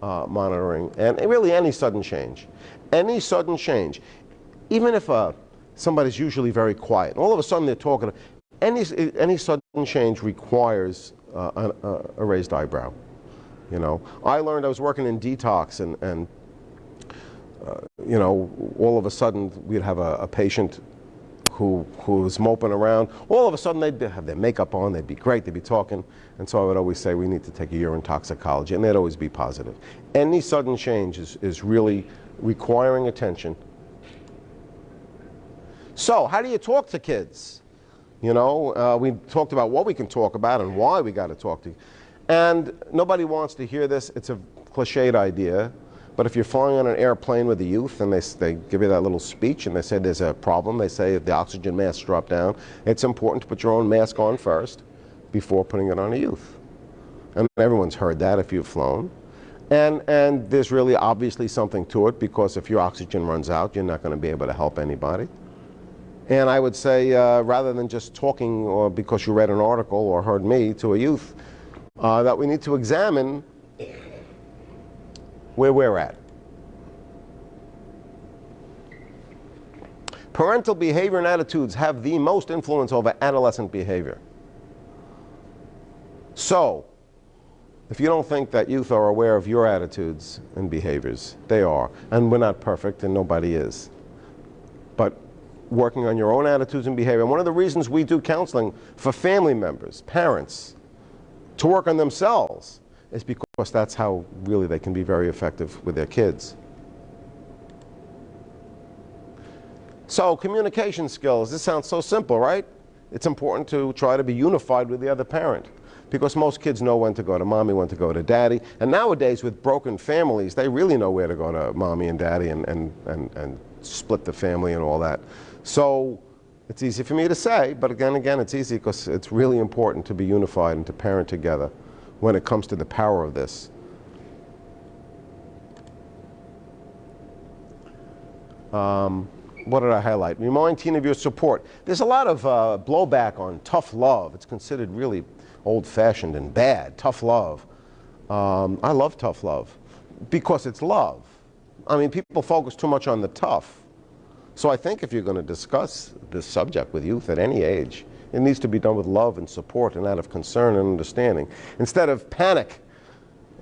monitoring. And really any sudden change. Any sudden change. Even if somebody's usually very quiet, and all of a sudden they're talking, any sudden change requires a raised eyebrow. You know, I learned, I was working in detox, and you know, all of a sudden we'd have a patient who was moping around. All of a sudden they'd have their makeup on, they'd be great, they'd be talking, and so I would always say we need to take a urine toxicology, and they'd always be positive. Any sudden change is really requiring attention. So how do you talk to kids? You know, we talked about what we can talk about and why we got to talk to. And nobody wants to hear this. It's a cliched idea. But if you're flying on an airplane with the youth and they give you that little speech and they say there's a problem, they say if the oxygen masks drop down, it's important to put your own mask on first before putting it on a youth. And everyone's heard that if you've flown. And there's really obviously something to it, because if your oxygen runs out, you're not going to be able to help anybody. And I would say, rather than just talking or because you read an article or heard me to a youth, that we need to examine where we're at. Parental behavior and attitudes have the most influence over adolescent behavior. So, if you don't think that youth are aware of your attitudes and behaviors, they are. And we're not perfect, and nobody is. But working on your own attitudes and behavior. And one of the reasons we do counseling for family members, parents, to work on themselves is because that's how really they can be very effective with their kids. So communication skills, this sounds so simple, right? It's important to try to be unified with the other parent, because most kids know when to go to mommy, when to go to daddy. And nowadays with broken families, they really know where to go to mommy and daddy and split the family and all that. So it's easy for me to say, but again, it's easy because it's really important to be unified and to parent together when it comes to the power of this. What did I highlight? Remind teen of your support. There's a lot of blowback on tough love. It's considered really old-fashioned and bad, tough love. I love tough love because it's love. I mean, people focus too much on the tough. So I think if you're going to discuss this subject with youth at any age, it needs to be done with love and support and out of concern and understanding, instead of panic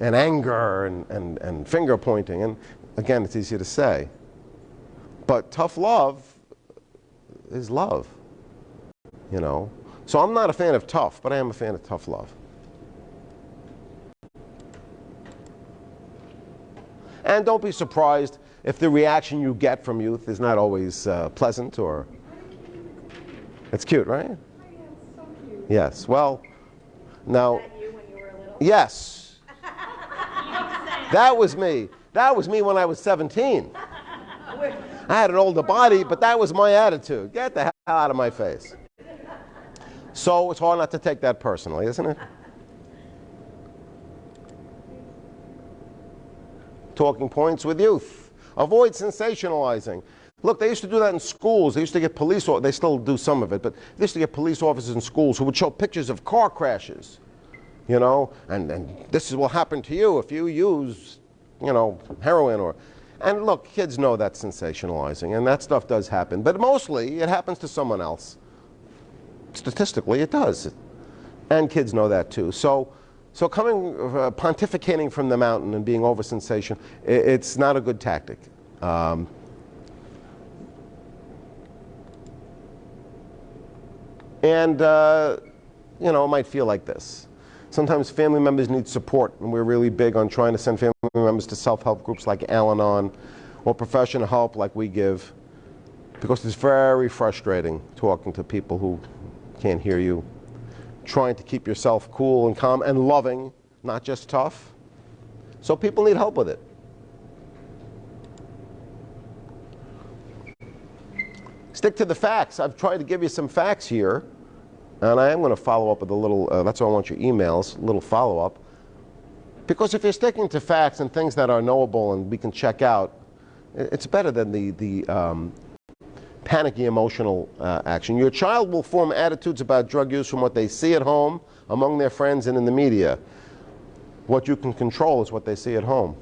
and anger and finger pointing. And again, it's easy to say. But tough love is love, you know. So I'm not a fan of tough, but I am a fan of tough love. And don't be surprised if the reaction you get from youth is not always pleasant or... It's cute, right? Yes. Well, now, Was that you when you were little? yes. That was me. That was me when I was 17. I had an older body, but that was my attitude. Get the hell out of my face. So it's hard not to take that personally, isn't it? Talking points with youth. Avoid sensationalizing. Look, they used to do that in schools. They used to get police, they still do some of it, but they used to get police officers in schools who would show pictures of car crashes, you know, and this will happen to you if you use, you know, heroin or, and look, kids know that's sensationalizing, and that stuff does happen, but mostly it happens to someone else. Statistically, it does, and kids know that too. So coming, pontificating from the mountain and being over sensation, it's not a good tactic. And, you know, it might feel like this. Sometimes family members need support, and we're really big on trying to send family members to self-help groups like Al-Anon or professional help like we give, because it's very frustrating talking to people who can't hear you, trying to keep yourself cool and calm and loving, not just tough. So people need help with it. Stick to the facts. I've tried to give you some facts here, and I am going to follow up with a little, that's why I want your emails, a little follow-up. Because if you're sticking to facts and things that are knowable and we can check out, it's better than the panicky emotional action. Your child will form attitudes about drug use from what they see at home, among their friends, and in the media. What you can control is what they see at home.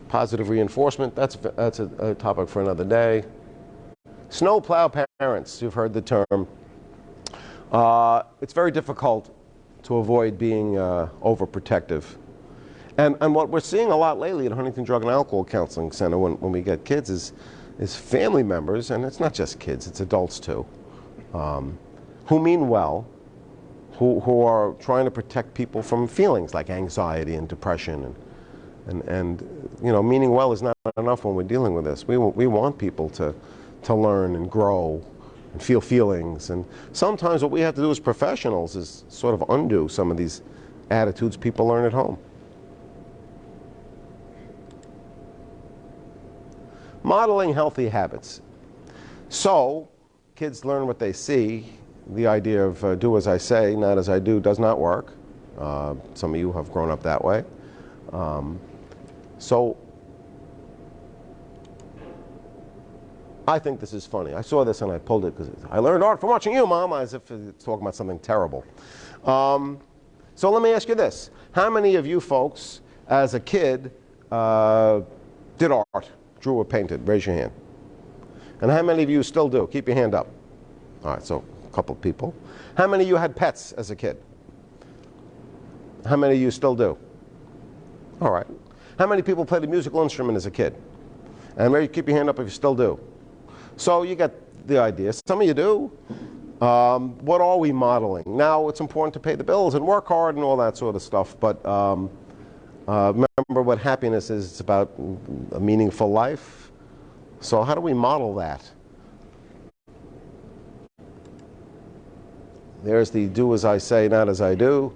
Positive reinforcement, that's a topic for another day. Snowplow parents, you've heard the term. It's very difficult to avoid being overprotective. And what we're seeing a lot lately at Huntington Drug and Alcohol Counseling Center when we get kids is family members, and it's not just kids, it's adults too, who mean well, who are trying to protect people from feelings like anxiety and depression and you know, meaning well is not enough when we're dealing with this. We want people to learn and grow and feel feelings. And sometimes what we have to do as professionals is sort of undo some of these attitudes people learn at home. Modeling healthy habits. So kids learn what they see. The idea of do as I say, not as I do does not work. Some of you have grown up that way. So I think this is funny. I saw this and I pulled it because I learned art from watching you, Mom, as if it's talking about something terrible. So let me ask you this. How many of you folks, as a kid, did art, drew or painted? Raise your hand. And how many of you still do? Keep your hand up. All right, so a couple of people. How many of you had pets as a kid? How many of you still do? All right. How many people played a musical instrument as a kid? And maybe keep your hand up if you still do. So you get the idea. Some of you do. What are we modeling? Now, it's important to pay the bills and work hard and all that sort of stuff, but remember what happiness is. It's about a meaningful life. So how do we model that? There's the do as I say, not as I do.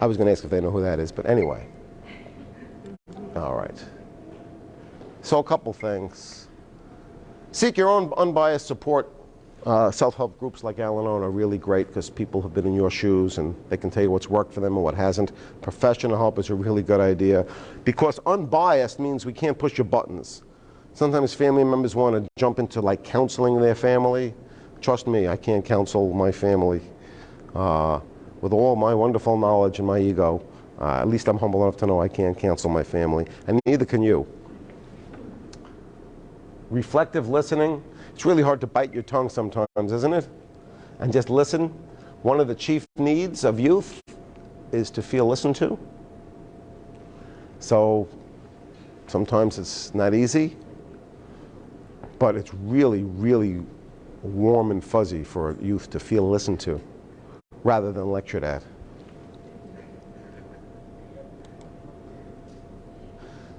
I was going to ask if they know who that is, but anyway. All right. So a couple things. Seek your own unbiased support. Self-help groups like Al-Anon are really great because people have been in your shoes and they can tell you what's worked for them and what hasn't. Professional help is a really good idea because unbiased means we can't push your buttons. Sometimes family members want to jump into like counseling their family. Trust me, I can't counsel my family. With all my wonderful knowledge and my ego, at least I'm humble enough to know I can't counsel my family, and neither can you. Reflective listening. It's really hard to bite your tongue sometimes, isn't it? And just listen. One of the chief needs of youth is to feel listened to. So sometimes it's not easy, but it's really, really warm and fuzzy for a youth to feel listened to, rather than lectured at.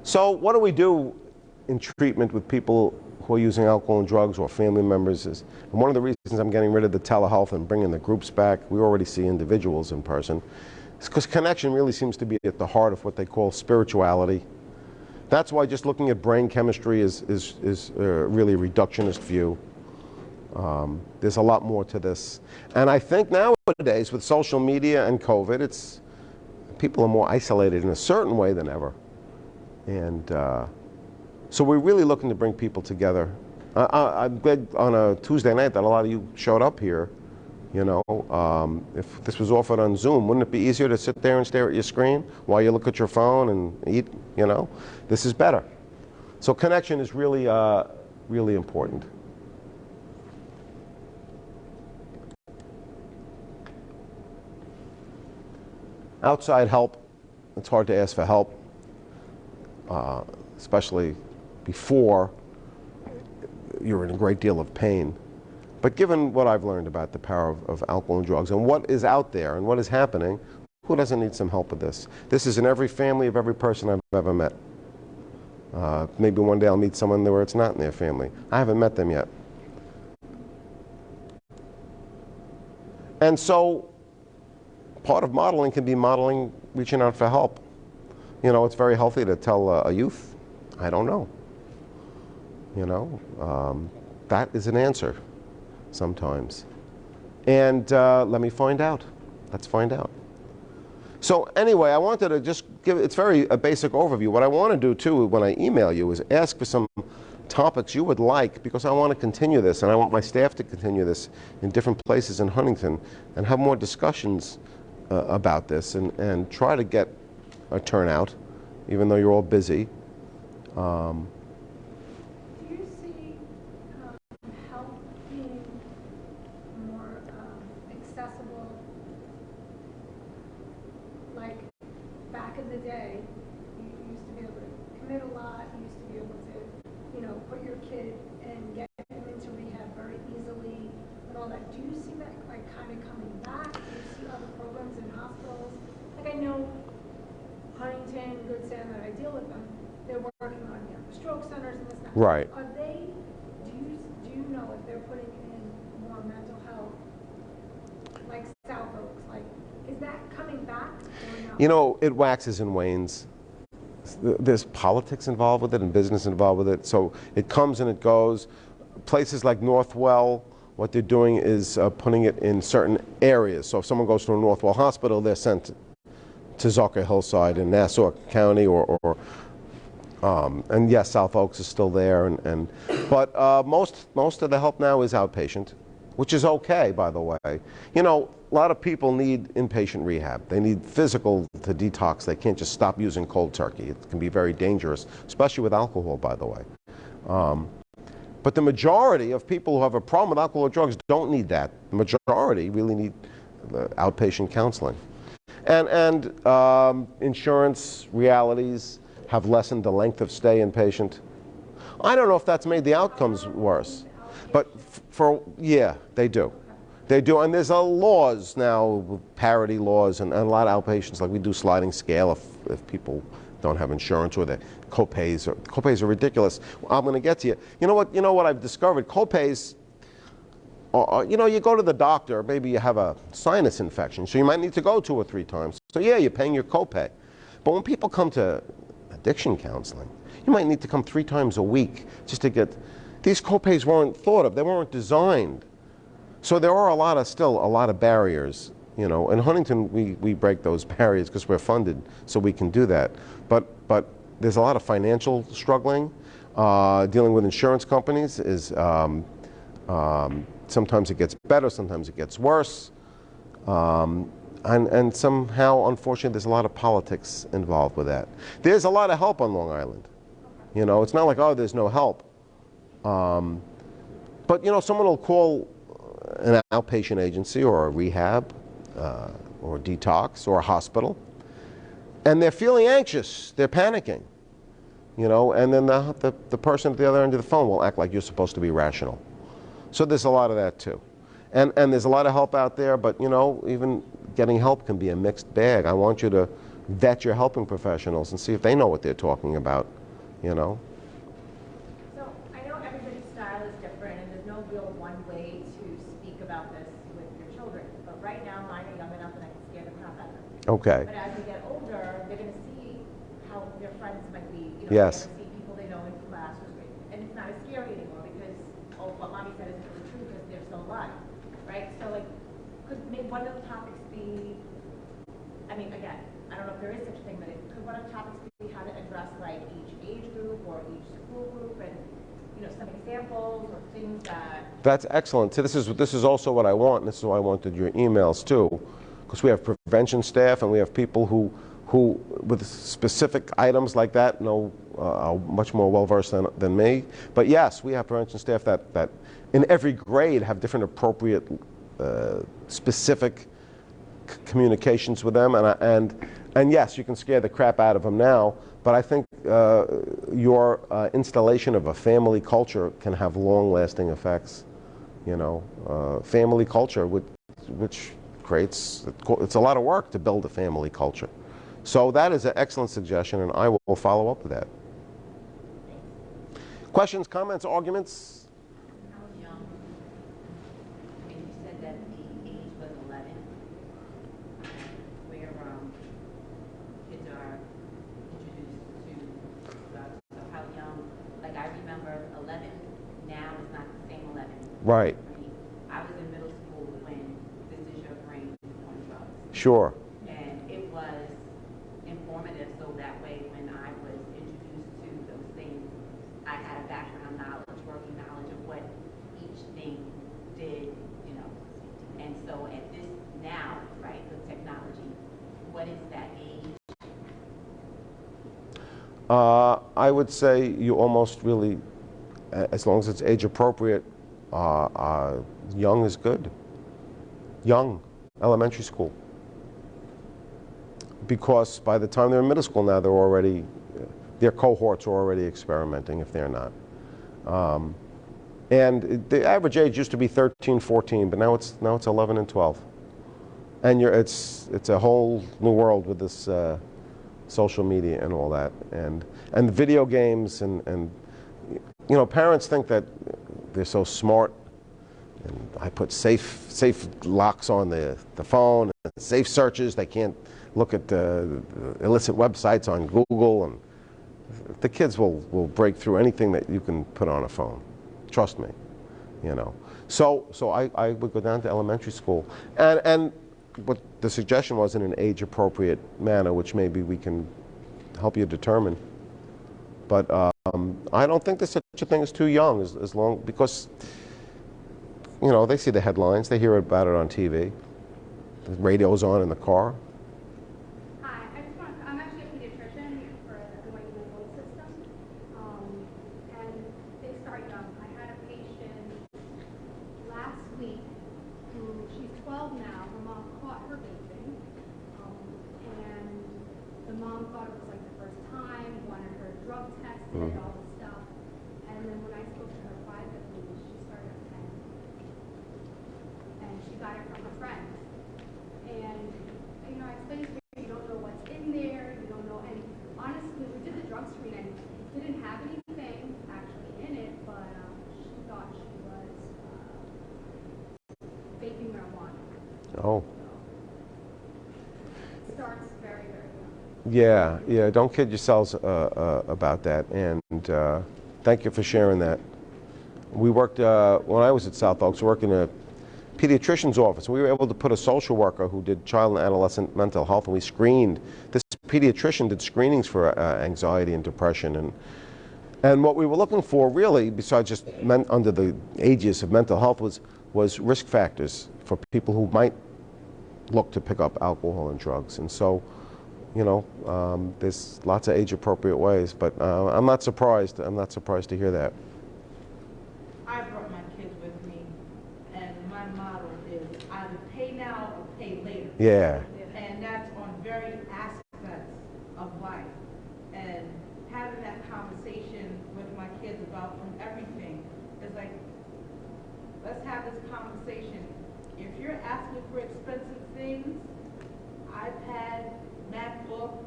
So what do we do in treatment with people who are using alcohol and drugs or family members? And one of the reasons I'm getting rid of the telehealth and bringing the groups back, we already see individuals in person, is because connection really seems to be at the heart of what they call spirituality. That's why just looking at brain chemistry is really a reductionist view. There's a lot more to this. And I think nowadays with social media and COVID, people are more isolated in a certain way than ever. And so we're really looking to bring people together. I'm glad on a Tuesday night that a lot of you showed up here. You know, if this was offered on Zoom, wouldn't it be easier to sit there and stare at your screen while you look at your phone and eat? You know, this is better. So connection is really, really important. Outside help, it's hard to ask for help, especially before you're in a great deal of pain. But given what I've learned about the power of alcohol and drugs and what is out there and what is happening, who doesn't need some help with this? This is in every family of every person I've ever met. Maybe one day I'll meet someone where it's not in their family. I haven't met them yet. And so part of modeling can be modeling, reaching out for help. You know, it's very healthy to tell a youth, I don't know. You know, that is an answer sometimes. And let me find out. Let's find out. So anyway, I wanted to just give, it's a basic overview. What I want to do too when I email you is ask for some topics you would like, because I want to continue this and I want my staff to continue this in different places in Huntington and have more discussions about this and try to get a turnout, even though you're all busy. Do you see help being more accessible? Like back in the day, you used to be able to commit a lot, you used to be able to, you know, put your kid and get him into rehab very easily and all that. Do you see that like kind of coming back? Do you see other programs in hospitals? Like I know Huntington, Good Sam, that I deal with them, they're working on, you know, stroke centers and this and that. Right. Are they, do you know if they're putting in more mental health, like South Oaks, like, is that coming back or no? You know, it waxes and wanes. There's politics involved with it and business involved with it, so it comes and it goes. Places like Northwell, what they're doing is putting it in certain areas. So if someone goes to a Northwell hospital, they're sent to Zucker Hillside in Nassau County, and yes, South Oaks is still there, but most of the help now is outpatient, which is okay, by the way. You know, a lot of people need inpatient rehab. They need physical to detox. They can't just stop using cold turkey. It can be very dangerous, especially with alcohol, by the way. But the majority of people who have a problem with alcohol or drugs don't need that. The majority really need outpatient counseling. And insurance realities have lessened the length of stay inpatient. I don't know if that's made the outcomes worse, but yeah, they do. They do, and there's laws now, parity laws, and a lot of outpatients, like we do sliding scale if people don't have insurance, or the copays are ridiculous. I'm going to get to you. You know what I've discovered? Copays, you know, you go to the doctor, maybe you have a sinus infection, so you might need to go 2 or 3 times. So yeah, you're paying your copay. But when people come to addiction counseling, you might need to come 3 times a week just to get, these copays weren't thought of, they weren't designed. So there are still a lot of barriers. You know, in Huntington, we break those barriers because we're funded, so we can do that. But there's a lot of financial struggling. Dealing with insurance companies is, sometimes it gets better, sometimes it gets worse. And somehow, unfortunately, there's a lot of politics involved with that. There's a lot of help on Long Island. You know, it's not like, oh, there's no help. But, you know, someone will call an outpatient agency or a rehab or detox or a hospital, and they're feeling anxious, they're panicking, you know, and then the person at the other end of the phone will act like you're supposed to be rational. So there's a lot of that too. And there's a lot of help out there, but you know, even getting help can be a mixed bag. I want you to vet your helping professionals and see if they know what they're talking about, you know? So I know everybody's style is different, and there's no real one way to speak about this with your children. But right now, mine are young enough that I can scare the crap out of them. Okay. But as they get older, they're going to see how their friends might be. You know, Yes. they're going to see people they know in class, and it's not as scary anymore because what mommy said is true because they're still alive, right? So like, could maybe one of the topics be? I mean, again, I don't know if there is such a thing, but could one of the topics be how to address like each age group or each school group, and some examples or things that. That's excellent. So this is also what I want, and this is why I wanted your emails too, because we have prevention staff and we have people who with specific items like that know are much more well versed than me. But yes, we have prevention staff that in every grade have different appropriate specific communications with them, and yes, you can scare the crap out of them now. But I think your installation of a family culture can have long-lasting effects. Family culture, which creates, it's a lot of work to build a family culture. So that is an excellent suggestion, and I will follow up with that. Questions, comments, arguments? How young? I mean, you said that the age was 11, where kids are introduced to drugs. So how young? Like I remember 11 now is not the same 11. Right. I was in middle school when This Is Your Brain on drugs. Sure. And it was informative, so that way when I was introduced to those things, I had a background knowledge, working knowledge of what each thing did, And so at this now, right, the technology, what is that age? I would say you almost really, as long as it's age appropriate, young is good. Young, elementary school. Because by the time they're in middle school now, their cohorts are already experimenting if they're not. And the average age used to be 13, 14, but now it's 11 and 12. And it's a whole new world with this social media and all that, and the video games and parents think that they're so smart. And I put safe locks on the phone, and safe searches. They can't look at illicit websites on Google, and the kids will break through anything that you can put on a phone. Trust me, So I would go down to elementary school, and what the suggestion was in an age-appropriate manner, which maybe we can help you determine. But I don't think there's such a thing as too young, as long because they see the headlines, they hear about it on TV, the radio's on in the car. Hi, I'm actually a pediatrician for the White Medical System, and they start young. I had a patient last week who, she's 12 now, her mom caught her vaping, and the mom thought it was like the first time, wanted her drug tested, all this stuff, and then when I spoke to her privately, she started at 10. And she got it from her friends. And, I explained to her, you don't know what's in there, you don't know, and honestly, we did the drug screen and it didn't have anything actually in it, but she thought she was vaping marijuana. Oh. It starts very, very young. Yeah, don't kid yourselves about that, and thank you for sharing that. We worked, when I was at South Oaks, working in a pediatrician's office. We were able to put a social worker who did child and adolescent mental health, and we screened. This pediatrician did screenings for anxiety and depression, and what we were looking for really, besides just under the aegis of mental health, was risk factors for people who might look to pick up alcohol and drugs. And so, there's lots of age-appropriate ways, but I'm not surprised. I'm not surprised to hear that. I brought my kids with me, and my motto is either pay now or pay later. Yeah. And that's on very aspects of life. And having that conversation with my kids about from everything is like, let's have this conversation. If you're asking for expensive things, iPad, MacBook,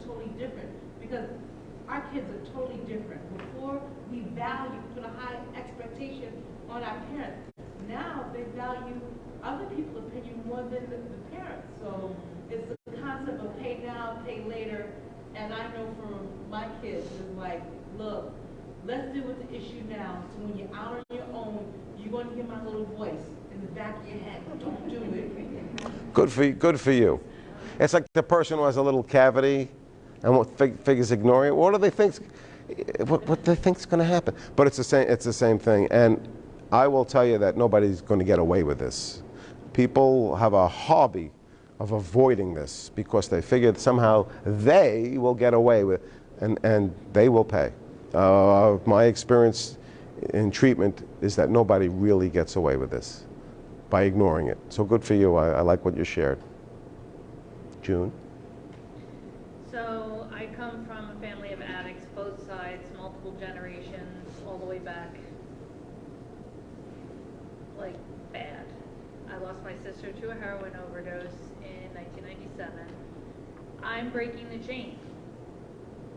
totally different, because our kids are totally different. Before, we put a high expectation on our parents. Now, they value other people's opinion more than the parents. So it's the concept of pay now, pay later. And I know for my kids, it's like, look, let's deal with the issue now. So when you're out on your own, you're going to hear my little voice in the back of your head. Don't do it. Good for you. It's like the person who has a little cavity and figures ignoring it. What do they think? What they think's going to happen? But it's the same. It's the same thing. And I will tell you that nobody's going to get away with this. People have a hobby of avoiding this because they figure that somehow they will get away with it, and they will pay. My experience in treatment is that nobody really gets away with this by ignoring it. So good for you. I like what you shared. June? So I come from a family of addicts, both sides, multiple generations, all the way back, like bad. I lost my sister to a heroin overdose in 1997. I'm breaking the chain.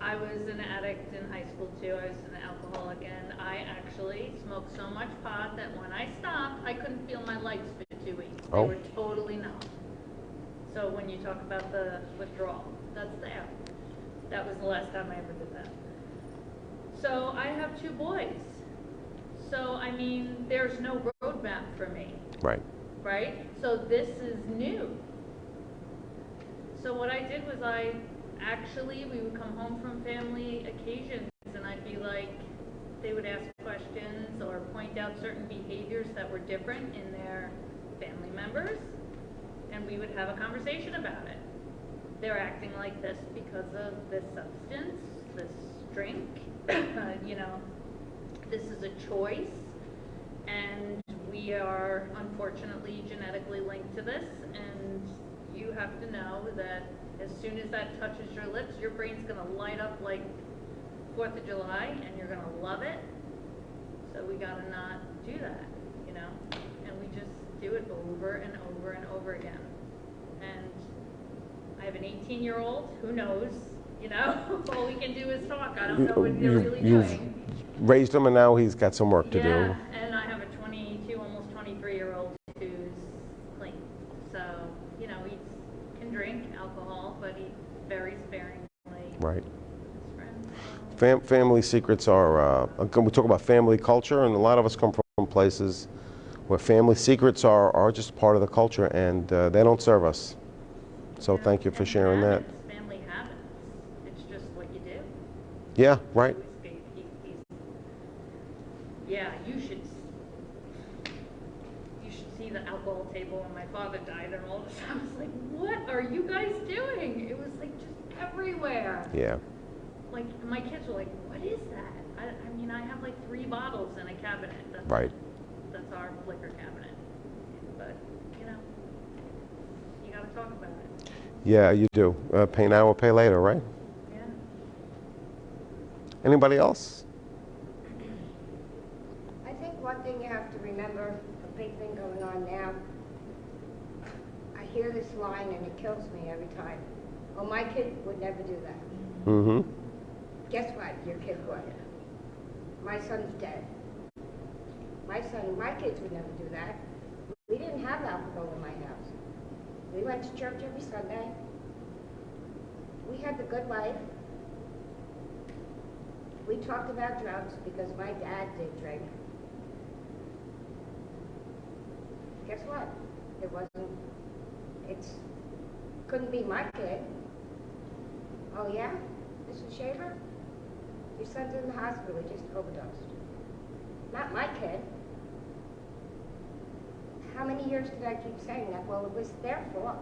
I was an addict in high school too. I was an alcoholic, and I actually smoked so much pot that when I stopped, I couldn't feel my legs for 2 weeks. They were totally numb. So when you talk about the withdrawal, that's there. That was the last time I ever did that. So I have 2 boys. So, I mean, there's no roadmap for me. Right. Right? So this is new. So what I did was we would come home from family occasions and I'd be like, they would ask questions or point out certain behaviors that were different in their family members, and we would have a conversation about it. They're acting like this because of this substance, this drink, this is a choice, and we are unfortunately genetically linked to this, and you have to know that as soon as that touches your lips, your brain's going to light up like 4th of July, and you're going to love it. So we got to not do that, and we just do it over and over and over again. And I have an 18-year-old who knows, all we can do is talk. I don't know what they're really doing. Raised him, and now he's got some work to do. Yeah, and I have a 22, almost 23-year-old who's clean. So, he can drink alcohol, but eats very sparingly. Right. His friends. Family secrets are, we talk about family culture, and a lot of us come from places where family secrets are just part of the culture, and they don't serve us. So thank you for sharing that. Family habits. It's just what you do. Yeah, right. Yeah, you should see the alcohol table when my father died, and all of a sudden I was like, what are you guys doing? It was like just everywhere. Yeah. Like, my kids were like, what is that? I have like 3 bottles in a cabinet. Right. That's our liquor cabinet. But, you gotta talk about it. Yeah, you do. Pay now or pay later, right? Yeah. Anybody else? I think one thing you have to remember, a big thing going on now, I hear this line and it kills me every time. Oh, my kid would never do that. Mm-hmm. Guess what? Your kid would. My son's dead. My kids would never do that. We didn't have alcohol in my house. We went to church every Sunday. We had the good life. We talked about drugs because my dad did drink. Guess what? Couldn't be my kid. Oh yeah? Mrs. Shaver? Your son's in the hospital, he just overdosed. Not my kid. How many years did I keep saying that? Well, it was their fault.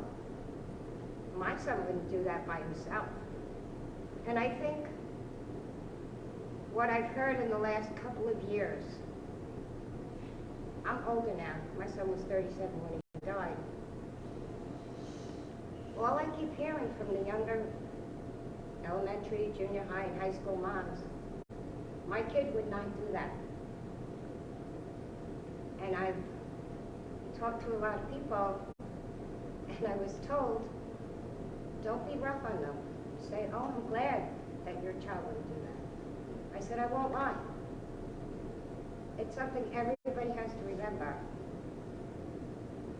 My son wouldn't do that by himself. And I think what I've heard in the last couple of years, I'm older now. My son was 37 when he died. All I keep hearing from the younger elementary, junior high, and high school moms, my kid would not do that. And I've talked to a lot of people, and I was told, don't be rough on them. saying, oh, I'm glad that your child wouldn't do that. I said, I won't lie. It's something everybody has to remember.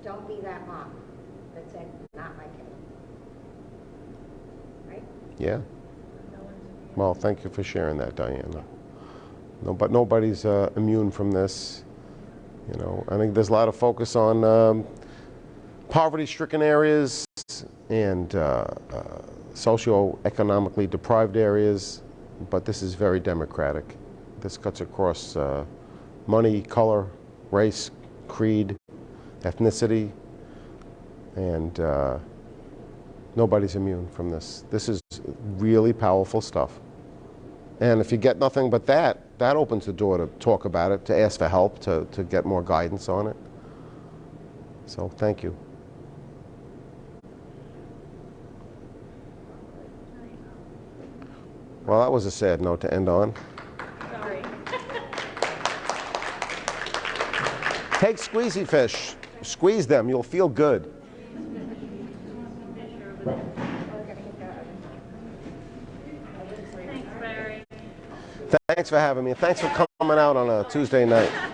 Don't be that mom that said, not my kid. Right? Yeah. Well, thank you for sharing that, Diana. No, but nobody's immune from this. You know, I think there's a lot of focus on poverty-stricken areas and socioeconomically deprived areas, but this is very democratic. This cuts across money, color, race, creed, ethnicity, and nobody's immune from this. This is really powerful stuff. And if you get nothing but that opens the door to talk about it, to ask for help, to get more guidance on it. So thank you. Well, that was a sad note to end on. Sorry. Take squeezy fish. Squeeze them. You'll feel good. Thanks, Barry. Thanks for having me. Thanks for coming out on a Tuesday night.